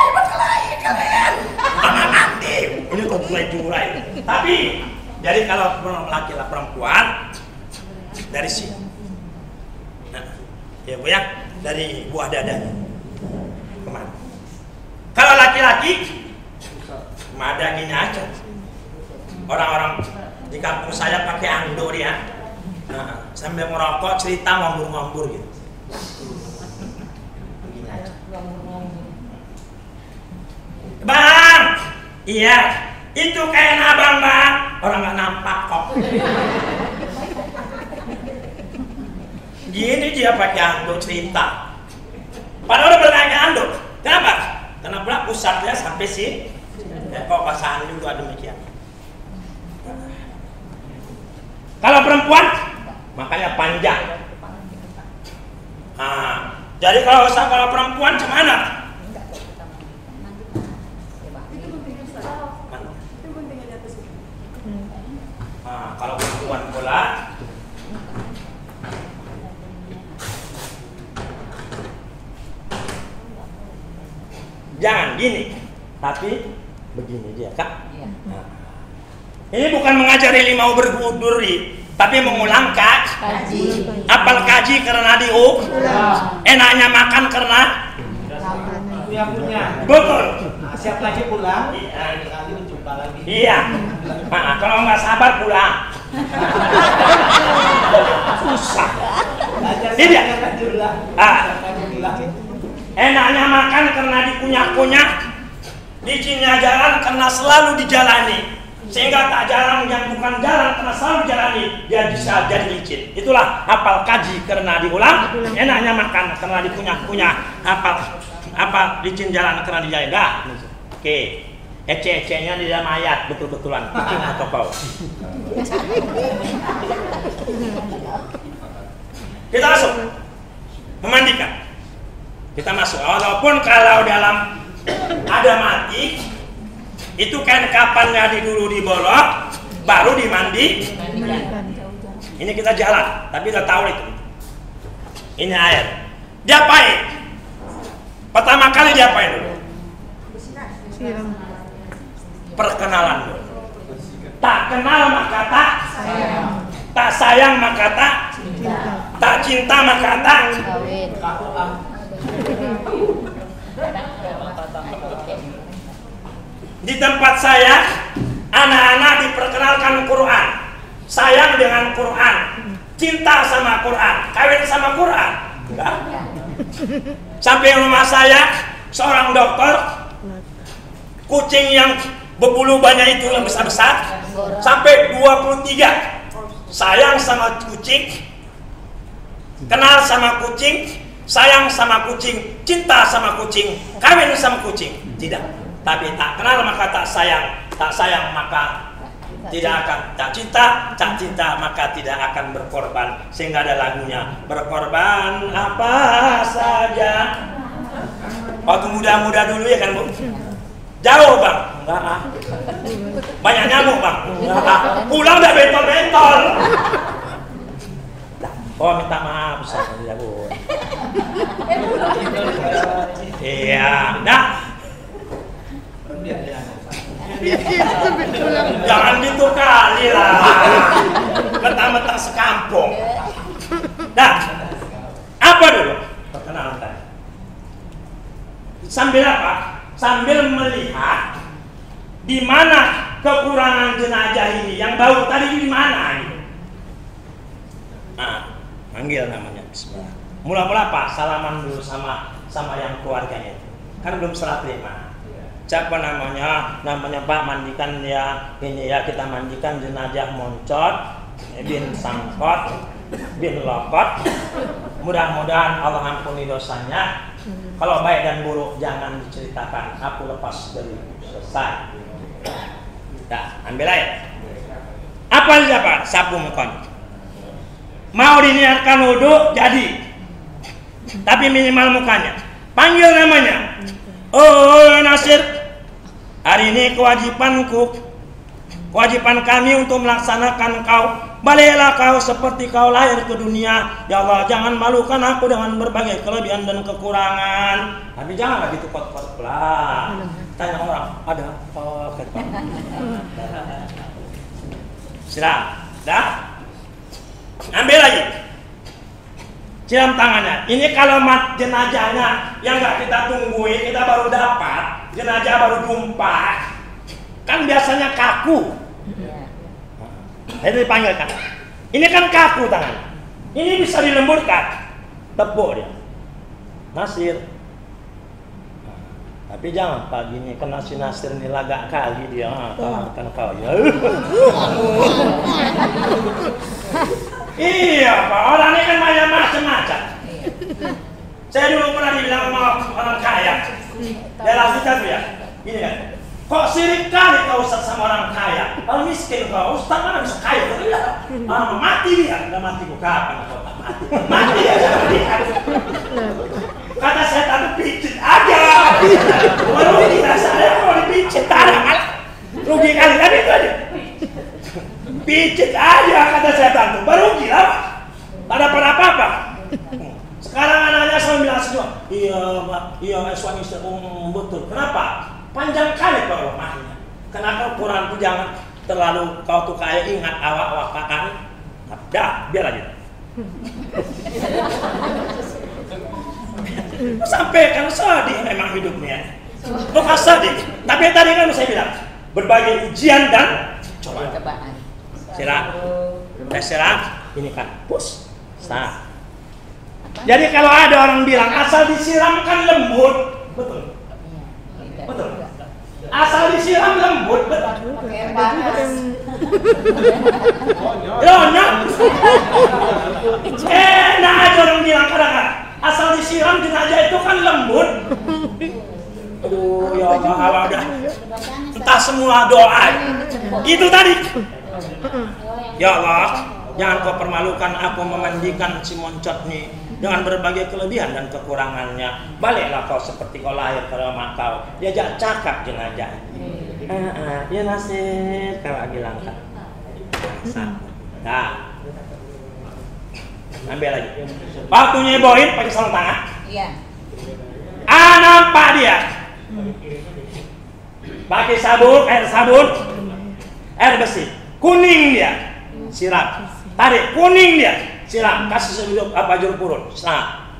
Berkelahi kalian. Kamar mandi. Ini kok jurai. Tapi jadi kalau laki-laki perempuan dari sini. Nah, ya Bu ya, dari buah dadanya. Kemana? Kalau laki-laki ada gini aja. Orang-orang di kampung saya pakai andor ya. Nah, sambil merokok cerita ngambur-ngambur gitu. Begini aja. Bang, iya, itu kain abang bang. Orang nggak nampak kok. Gini dia pakai andor cerita. Padahal udah berkaya andor. Kenapa? Karena pula pusatnya sampai sih. Ya, kok pasangan juga demikian. Kalau perempuan, makanya panjang. Nah, jadi kalau perempuan gimana? Nah, kalau perempuan pula, jangan gini, tapi begini dia kak. Nah, ini bukan mengajari limau berduri, tapi mengulang kaji. Apal kaji karena enaknya makan karena punya. Betul. Nah, siap lagi pulang. Iya. Kali menjumpa lagi. Iya. Nah, kalau nggak sabar pulang. Susah. Tidak. Enaknya makan karena dikunyah-kunyah, licinnya jalan karena selalu dijalani, sehingga tak jalan yang bukan jalan karena selalu dijalani dia bisa jadi licin. Itulah hafal kaji karena diulang, enaknya makan karena dikunyah-kunyah, hafal licin jalan karena dijalani. Dah. Oke, ece-ecenya di dalam ayat betul-betulan atau kau. Kita masuk memandikan. Kita masuk, walaupun kalau dalam ada mati, Itu kan kapannya dulu dibolok, baru dimandi. Ini kita jalan, tapi udah tahu itu. Ini air. Diapain? Pertama kali diapain dulu? Siram. Perkenalan dulu. Tak kenal maka tak sayang. Tak sayang maka tak cinta. Tak cinta maka tak Kawin. Di tempat saya, anak-anak diperkenalkan Quran, sayang dengan Quran, cinta sama Quran, kawin sama Quran. Enggak. Sampai rumah saya, seorang dokter, kucing yang berbulu banyak itu yang besar-besar, sampai 23. Sayang sama kucing, kenal sama kucing, sayang sama kucing, cinta sama kucing, kawin sama kucing. Tidak. Tapi tak kenal maka tak sayang maka tidak akan tak cinta maka tidak akan berkorban. Sehingga ada lagunya, berkorban apa saja. Waktu muda-muda dulu ya kan Bu? Jauh Bang? Enggak ah. Banyak nyamuk Bang? Enggak ah. Pulang udah bentol-bentol. Oh minta maaf Ustaz ya Bu. Iya, dah. Jangan gitu kali lah. Mentang-mentang sekampung. Nah, apa dulu? Perkenalan tadi. Sambil apa? Sambil melihat di mana kekurangan jenazah ini. Yang bau tadi di mana ini? Nah, panggil namanya Bismillah. Mula-mula apa? Salaman dulu sama yang keluarganya itu. Kan belum serah terima. Siapa namanya? Namanya Pak, mandikan ya ini ya, kita mandikan jenazah Moncot bin Sangkot bin Lokot. Mudah-mudahan Allah ampuni dosanya. Kalau baik dan buruk jangan diceritakan. Aku lepas dari selesai. Dah, ambil air. Apa siapa? Sapu mukanya. Mau diniatkan wudhu jadi, tapi minimal mukanya. Panggil namanya. Oh Nasir, hari ini kewajiban kami untuk melaksanakan kau. Baliklah kau seperti kau lahir ke dunia. Ya Allah, jangan malukan aku dengan berbagai kelebihan dan kekurangan. Tapi janganlah gitu kot-kot lah. Tanya orang, ada apa? Siram, dah. Ambil lagi. Siram tangannya. Ini kalau mat jenazahnya yang nggak kita tungguin, kita baru dapat, jenazah baru jumpa, kan biasanya kaku. Itu dipanggilkan. Ini kan kaku tangan. Ini bisa dilembutkan. Tepuk dia. Nasir. Tapi jangan pagi ini kena si Nasir ini lagak kali dia. Kalahkan kau ya. Iya Pak, orang ini kan banyak macam-macam. Saya dulu pernah dibilang sama orang kaya. Dalam kita tuh ya, ini kan. Kok sirik kali kau Ustaz sama orang kaya? Kalau miskin kau, Ustaz mana bisa kaya? Orang mati dia, udah mati bukan kau tak mati. Mati ya jangan lihat. Kata setan itu picit aja. Merugi rasanya kalau dipicit tanah kan. Rugi kali kan itu aja. Picit aja kata setan tuh, baru gila. Tak dapat apa-apa. Sekarang anaknya sama bilang semua, iya Pak, iya suami istri betul. Kenapa? Panjang kali kalau rumahnya. Kenapa Quran tuh jangan terlalu kau tuh kayak ingat awak kakak. Dah, biar aja. Sampai kan sedih memang hidupnya. Bukan sedih, tapi tadi kan saya bilang berbagai ujian dan cobaan. Siram, ini kan pus. Nah, jadi kalau ada orang bilang asal disiram kan lembut, betul. Betul. Asal disiram lembut, betul. Nyonya. Enak aja orang bilang kadang-kadang asal disiram jenazah itu kan lembut. Aduh ya Allah, udah entah semua doa itu tadi. Ya Allah, jangan kau permalukan aku memandikan si Moncot nih dengan berbagai kelebihan dan kekurangannya. Baliklah kau seperti kau lahir ke rumah kau. Diajak cakap jenazah. Ya nasib kalau bilang kan. Nah, ambil lagi. Waktu nyeboin pakai sarung tangan. Iya. Nampak dia. Pakai sabun, air bersih. Kuning dia, siram. Tarik, kuning dia, siram. Kasih jeruk purut. Nah,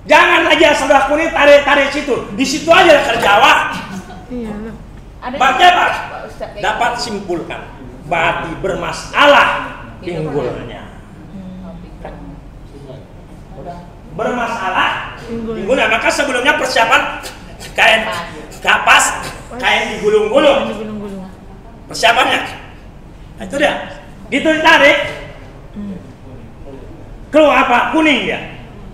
jangan aja sebelah kuning tarik situ. Di situ aja kerja awak. Iya. Berarti apa? Dapat simpulkan. Berarti bermasalah pinggulnya. Bermasalah pinggulnya. Maka sebelumnya persiapan kain kapas, kain digulung-gulung. Persiapannya. Nah, itu dia. Gitu ditarik. Keluar apa? Kuning dia.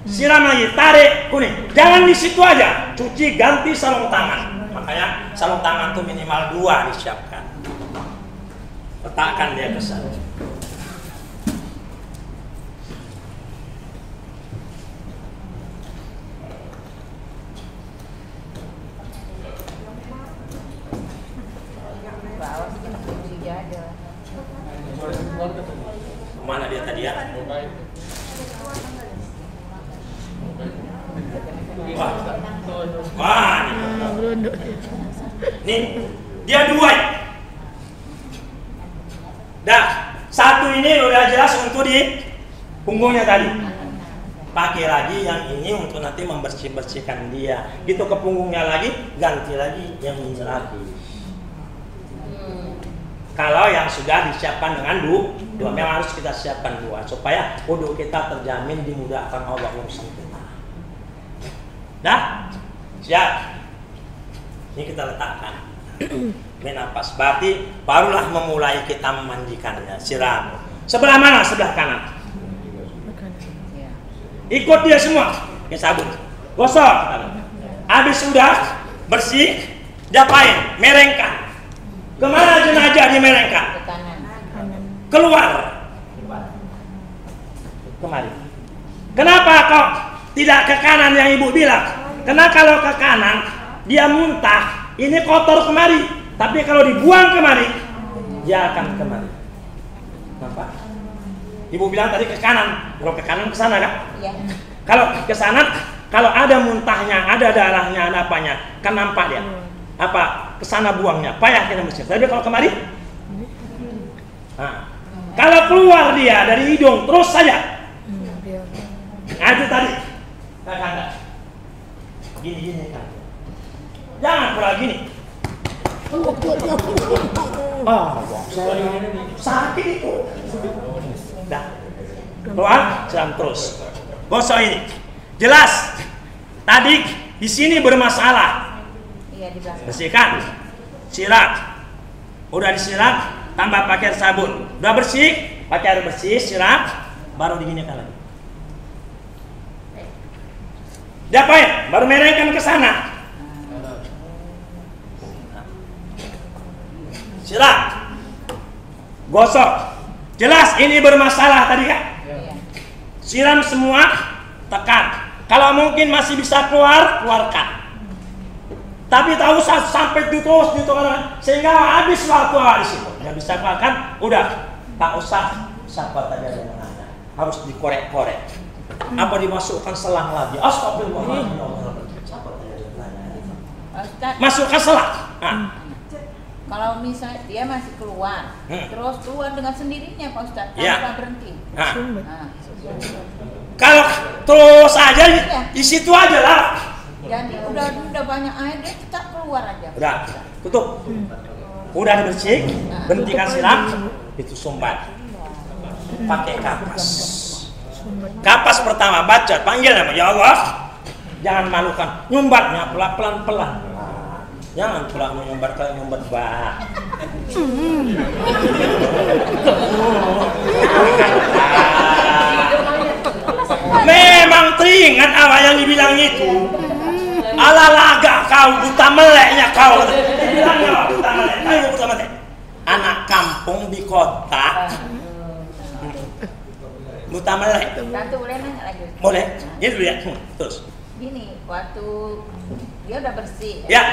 Siram lagi, tarik, kuning. Jangan di situ aja. Cuci, ganti sarung tangan. Makanya sarung tangan tuh minimal 2 disiapkan. Letakkan dia ke sana. Mana dia tadi ya? Wah, nih dia 2. Dah, satu ini udah jelas untuk di punggungnya tadi. Pakai lagi yang ini untuk nanti membersihkan dia. Gitu ke punggungnya lagi, ganti lagi yang ini lagi. Kalau yang sudah disiapkan dengan dua, memang harus kita siapkan 2 supaya wudhu kita terjamin dimudahkan Allah urusan kita. Dah, siap. Ini kita letakkan. Ini nafas. Berarti barulah memulai kita memandikannya. Siram. Sebelah mana? Sebelah kanan. Ikut dia semua. Pakai sabun. Gosok. Habis sudah bersih, diapain? Merengkan. Kemana jenazah dimerengkan? Ke kanan. Keluar. Kemari. Kenapa kok tidak ke kanan yang ibu bilang? Karena kalau ke kanan dia muntah, ini kotor kemari. Tapi kalau dibuang kemari, dia akan kemari. Kenapa? Ibu bilang tadi ke kanan. Kalau ke kanan ke sana kan? Iya. Kalau ke sana, kalau ada muntahnya, ada darahnya, ada apanya, kan nampak dia. Apa kesana buangnya payah kita mesti. Tapi kalau kemari, nah, kalau keluar dia dari hidung terus saja. Nah itu tadi, kakak, gini kan, jangan pula gini. Sakit itu. Dah, keluar, siram terus. Gosok ini, jelas. Tadi di sini bermasalah. Bersihkan, siram, udah disiram, tambah pakai sabun, udah bersih, pakai air bersih, siram, baru diginikan lagi. Diapain? Baru merengkan ke sana. Siram, gosok, jelas ini bermasalah tadi kan? Siram semua, tekan. Kalau mungkin masih bisa keluarkan. Tapi tak usah sampai terus sehingga habis waktu di situ. Nggak bisa makan, udah tak usah sahabat aja dengan Anda. Harus dikorek-korek. Apa dimasukkan selang lagi? Astagfirullahaladzim. Masukkan selang. Nah. Kalau misalnya dia masih keluar, terus keluar dengan sendirinya Pak Ustadz, tanpa berhenti. Nah. Kalau terus aja di situ aja lah. Jadi udah banyak air dia tetap keluar aja. Udah, tutup. Udah bersih, berhentikan siram, itu sumbat. Pakai kapas. Kapas pertama baca, panggil nama ya Allah. Jangan malukan, nyumbatnya pelan-pelan. Jangan pula menyumbat kalau nyumbat bah. Memang teringat apa yang dibilang itu. Ala laga kau, buta meleknya kau. Dibilangnya buta melek. Ayo buta melek. Anak kampung di kota. Buta melek. Tante boleh nanya lagi? Boleh. Ini dulu ya. Terus. Gini, waktu dia udah bersih. Ya.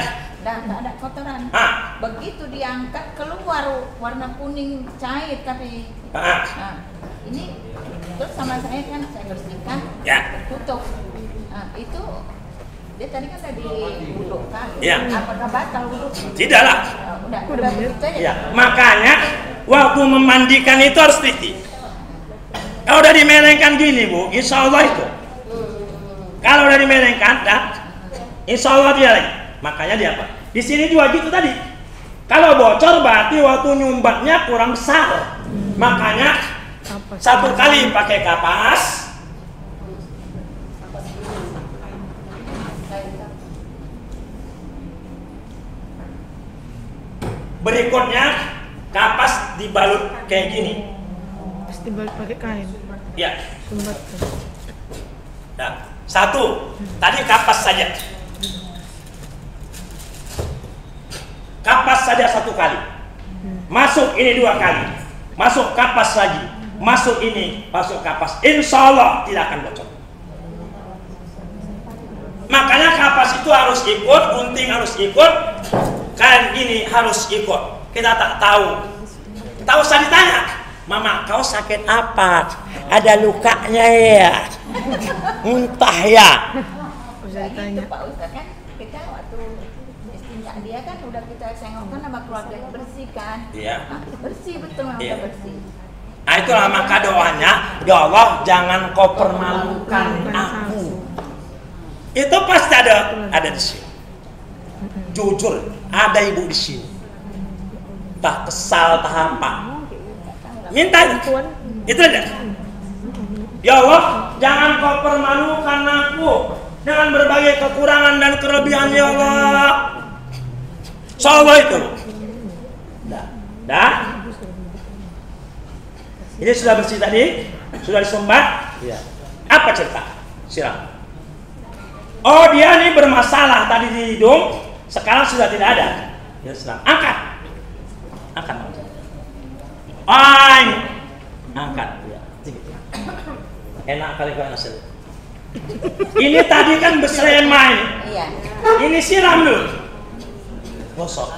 nggak ada kotoran. Begitu diangkat keluar warna kuning cair tapi. Nah, ini terus sama saya kan saya bersihkan, tutup. Nah, itu dia tadi kan tadi wudhukan. Apakah batal wudhu? Tidaklah. Udah begitu aja. Ya, makanya waktu memandikan itu harus teliti. Kalau udah dimelengkan gini Bu, insya Allah itu. Kalau udah dimelengkan, insya Allah dia lagi. Makanya dia apa? Di sini juga gitu tadi. Kalau bocor berarti waktu nyumbatnya kurang besar. Makanya satu kali pakai kapas. Berikutnya kapas dibalut kayak gini. Dibalut pakai kain. Ya. Sumbat. Nah, satu. Tadi kapas saja. Kapas saja satu kali. Masuk ini 2 kali. Masuk kapas lagi. Masuk ini, masuk kapas. Insya Allah tidak akan bocor. Makanya kapas itu harus ikut, gunting harus ikut, kain ini harus ikut. Kita tak tahu. Tahu saya ditanya, Mama kau sakit apa? Ada lukanya ya? Muntah ya? Itu Pak Ustaz kan kita waktu istinja dia kan udah kita sengokkan sama keluarga bersih kan? Iya. Bersih betul, udah bersih. Nah itulah maka doanya, ya Allah jangan kau permalukan aku. Itu pasti ada di sini. Jujur, ada ibu di sini. Tak kesal, tak apa. Minta itu aja. Ya Allah, jangan kau permalukan aku dengan berbagai kekurangan dan kelebihan ya Allah. Soal itu. Dah. Ini sudah bersih tadi, sudah disumbat. Iya. Apa cerita? Siram. Oh dia nih bermasalah tadi di hidung, sekarang sudah tidak ada. Ya siram. Angkat. Ini. Angkat. Ya. Enak kali kau nasi. Ini tadi kan berseremai. Iya. Ini siram dulu. Gosok.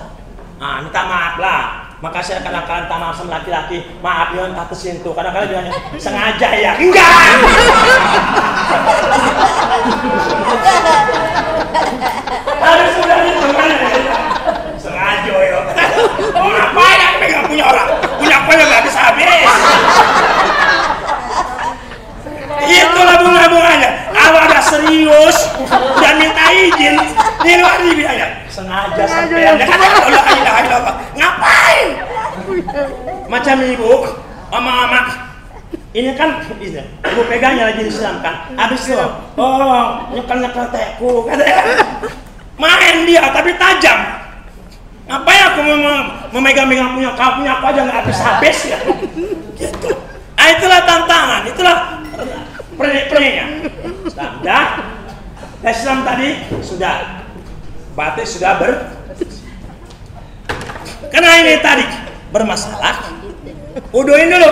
Minta maaf lah. Maka saya kadang-kadang tak maaf sama laki-laki. Maaf ya, tak tersentuh. Kadang-kadang dia hanya sengaja ya. Enggak. Harus sudah itu kan. Sengaja ya. Mau ngapain aku pegang punya orang? Punya aku yang gak habis-habis. Itulah bunga-bunganya. Kalau ada serius dan minta izin, di luar dibilang sengaja sampai anda ngapain? Macam ibu, mama, ini kan ibu pegangnya lagi disiramkan. Habis itu, nyekel tekku, katanya. Main dia tapi tajam. Ngapain aku memegang-megang punya kau punya aku aja nggak habis-habis ya? Gitu. Nah itulah tantangan, itulah perniknya. Sudah, Islam tadi sudah, batik sudah karena ini tadi bermasalah. Wuduin dulu.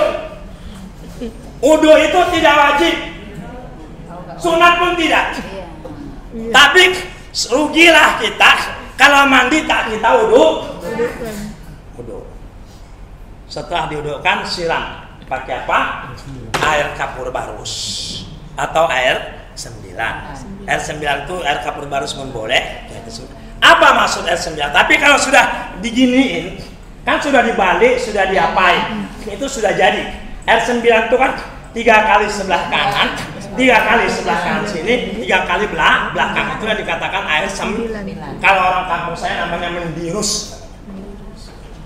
Wudu itu tidak wajib, sunat pun tidak. Tapi rugilah kita kalau mandi tak kita wudu. Setelah diwudukan siram pakai apa? Air kapur barus atau air 9. Air 9 itu air kapur barus pun boleh. Apa maksud air 9? Tapi kalau sudah diginiin, kan sudah dibalik, sudah diapain, itu sudah jadi. Air 9 itu kan 3 kali sebelah kanan, 3 kali sebelah kanan sini, 3 kali belakang. Itu yang dikatakan air 9. Kalau orang kampung saya namanya mendirus.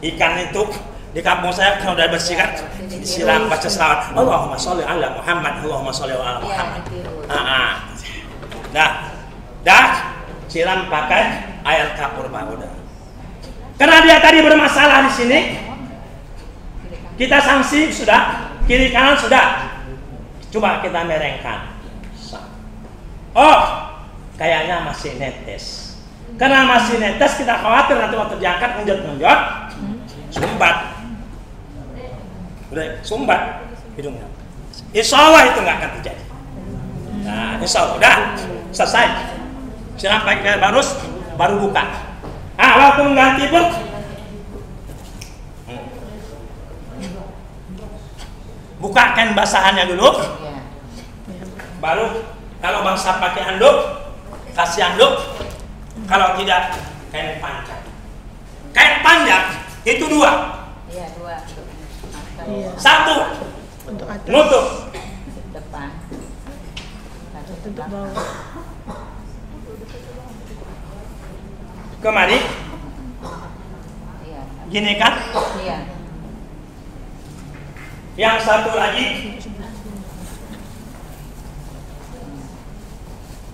Ikan itu di kampung saya kalau udah bersihkan disiram baca selawat Allahumma sholli ala Muhammad, Allahumma sholli ala Muhammad. Dah siram pakai air kapur baru dah. Karena dia tadi bermasalah di sini, kita sanksi sudah, kiri kanan sudah. Coba kita merengkan. Kayaknya masih netes. Karena masih netes kita khawatir nanti waktu diangkat ngenjot-ngenjot, sumbat. Udah sumbat hidungnya. Insya Allah itu nggak akan terjadi. Nah, insya Allah udah selesai. Siram pakai barus baru buka. waktu mengganti pun buka kain basahannya dulu, baru kalau bangsa pakai handuk, kasih handuk. Kalau tidak, kain panjang. Kain panjang itu dua. Iya, dua. Iya. Satu Untuk atas. nutup, Depan. Satu Untuk bawah. kemari, Iya. gini kan? Iya. Yang satu lagi,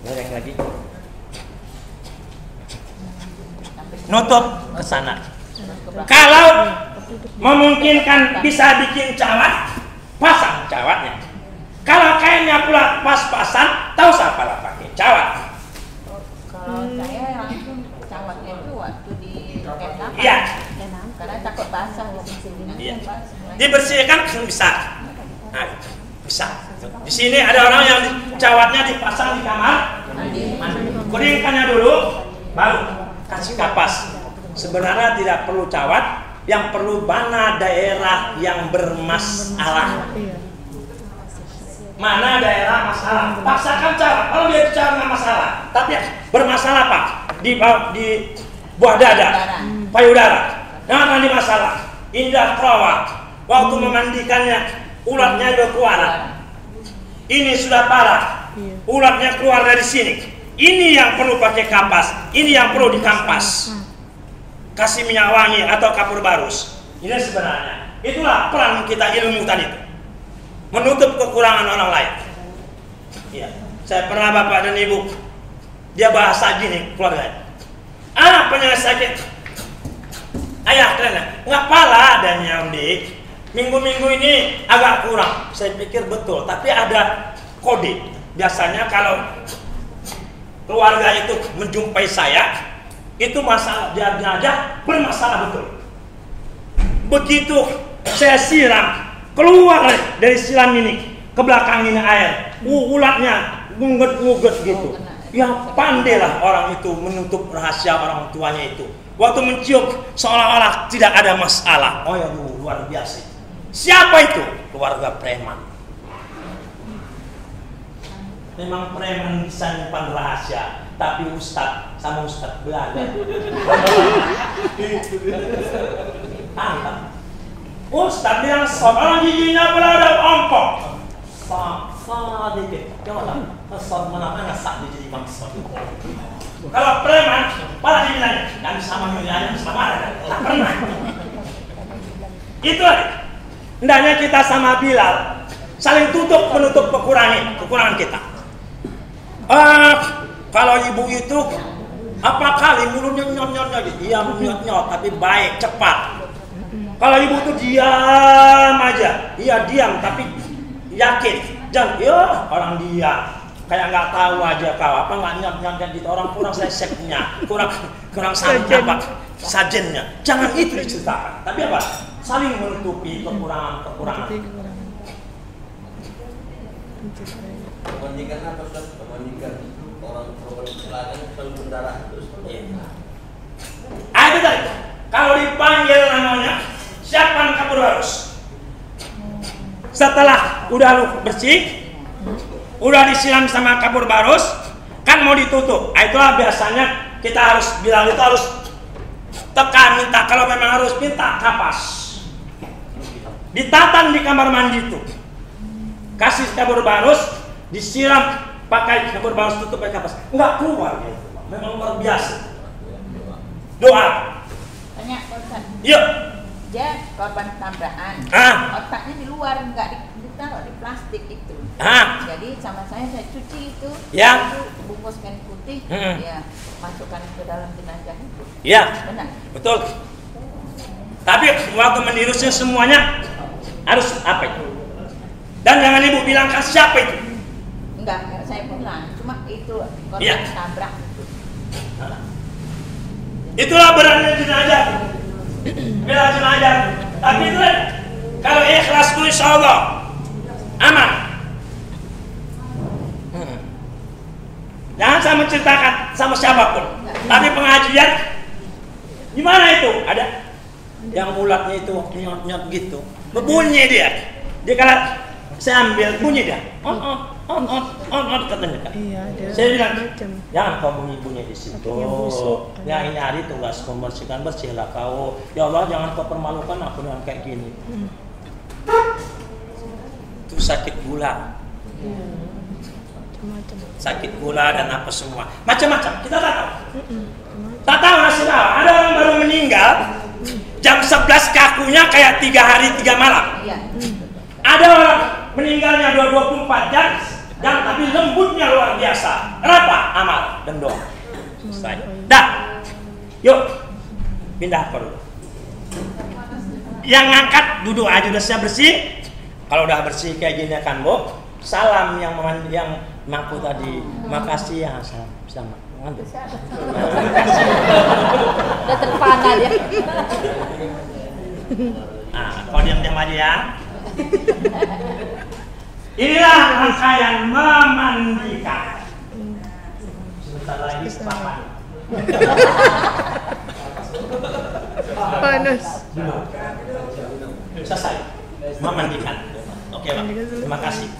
goreng lagi, nutup ke sana. Kalau memungkinkan bisa bikin cawat, pasang cawatnya. Kalau kainnya pula pas-pasan, tahu siapa lah pakai cawat. Kalau saya langsung cawatnya itu waktu di kandang. Iya. Karena takut basah ya. Iya. Dibersihkan bisa. Nah, bisa. Di sini ada orang yang cawatnya dipasang di kamar, mandi. Keringkannya dulu, baru kasih kapas. Sebenarnya tidak perlu cawat, yang perlu mana daerah yang bermasalah. Mana daerah masalah, paksakan cawat. Kalau dia bicara nggak masalah, tapi bermasalah Pak di buah dada, payudara. Nah, di masalah. Indah perawat. Waktu memandikannya, ulatnya udah keluar. Ini sudah parah. Ulatnya keluar dari sini. Ini yang perlu pakai kapas. Ini yang perlu dikampas. Kasih minyak wangi atau kapur barus. Ini sebenarnya. Itulah peran kita ilmu tadi itu. Menutup kekurangan orang lain. Ya, saya pernah bapak dan ibu. Dia bahasa gini keluarga. Penyakit sakit. Ayah kalian, nggak pala adanya Undi. Minggu-minggu ini agak kurang. Saya pikir betul, tapi ada kode. Biasanya kalau keluarga itu menjumpai saya, itu masalah dia aja bermasalah betul. Begitu saya siram, keluar dari siram ini ke belakang ini air, ulatnya nguget-nguget gitu. Ya pandailah orang itu menutup rahasia orang tuanya itu. Waktu mencium seolah-olah tidak ada masalah. Oh ya, luar biasa. Siapa itu? Keluarga preman. Memang preman bisa nyimpan rahasia, tapi ustadz sama ustadz belajar. Ustadz bilang sob, orang giginya pula ada ompong. Sa dikit, janganlah. Sob mana sak jadi bangsa. Kalau preman, malah dibilang dan sama miliarnya sama ada, tak pernah. Itu hendaknya kita sama Bilal saling tutup menutup kekurangan kita. Kalau ibu itu apa kali mulutnya nyot-nyot gitu, iya nyot-nyot tapi baik cepat. Kalau ibu itu diam aja, iya diam tapi yakin, jangan ya orang diam. Kayak nggak tahu aja kau apa nggak nyam gitu, orang kurang seseknya, kurang apa sajennya. Jangan itu diceritakan, tapi apa saling menutupi kekurangan. Membandingkan apa Ustaz? Membandingkan orang korban kecelakaan selalu berdarah terus. Itu tadi kalau dipanggil namanya siapkan kapur barus. Setelah udah lu bersih, udah disiram sama kapur barus, kan mau ditutup. Itulah biasanya kita harus bilang itu harus tekan minta, kalau memang harus minta kapas. Ditatan di kamar mandi itu. Kasih kapur barus, disiram pakai kapur barus, tutup pakai kapas. Enggak keluar gitu. Memang luar biasa. Doa. Tanya Ustaz. Yuk. Dia korban tabrakan. Otaknya di luar, enggak ditaruh di plastik itu. Jadi sama saya cuci itu, ya. Bungkus kain putih, ya masukkan ke dalam jenazah itu. Ya. Benar. Betul. Tapi waktu menirusnya semuanya harus apa itu? Dan jangan ibu bilangkan siapa itu. Enggak saya bilang, cuma itu korban tabrak itu. Itulah beratnya jenazah. Bela jenazah. Tapi itu kalau ikhlas itu insya Allah aman. Jangan saya menceritakan sama siapapun. Tapi pengajian Gimana itu? Ada yang ulatnya itu nyot-nyot gitu. Berbunyi dia. Dia kalau saya ambil bunyi dia. On katanya kan. Iya, ada. Saya bilang, macam. jangan kau bunyi-bunyi di situ. Kakinya busuk. Ya ini hari tugas membersihkan, bersihlah kau. Ya Allah, jangan kau permalukan aku dengan kayak gini. Itu sakit gula. Macam-macam. Sakit gula dan apa semua. Macam-macam. Kita tak tahu. Tak tahu nasib apa. Ada orang baru meninggal. Jam 11 kakunya kayak 3 hari 3 malam. Iya. Ada orang meninggalnya 24 jam. Dan tapi lembutnya luar biasa. Kenapa? Amal dan doa. Selesai. Dah. Yuk. Pindah ke dulu. Yang ngangkat duduk aja udah siap bersih. Kalau udah bersih kayak gini kan, Bu. Salam yang mangku tadi. Makasih ya, salam. Selamat. Udah terpana dia. Nah, kau diam-diam aja ya. Inilah rangkaian memandikan. Sebentar lagi papan. Panas. Selesai. Memandikan. Oke, Pak. Terima kasih.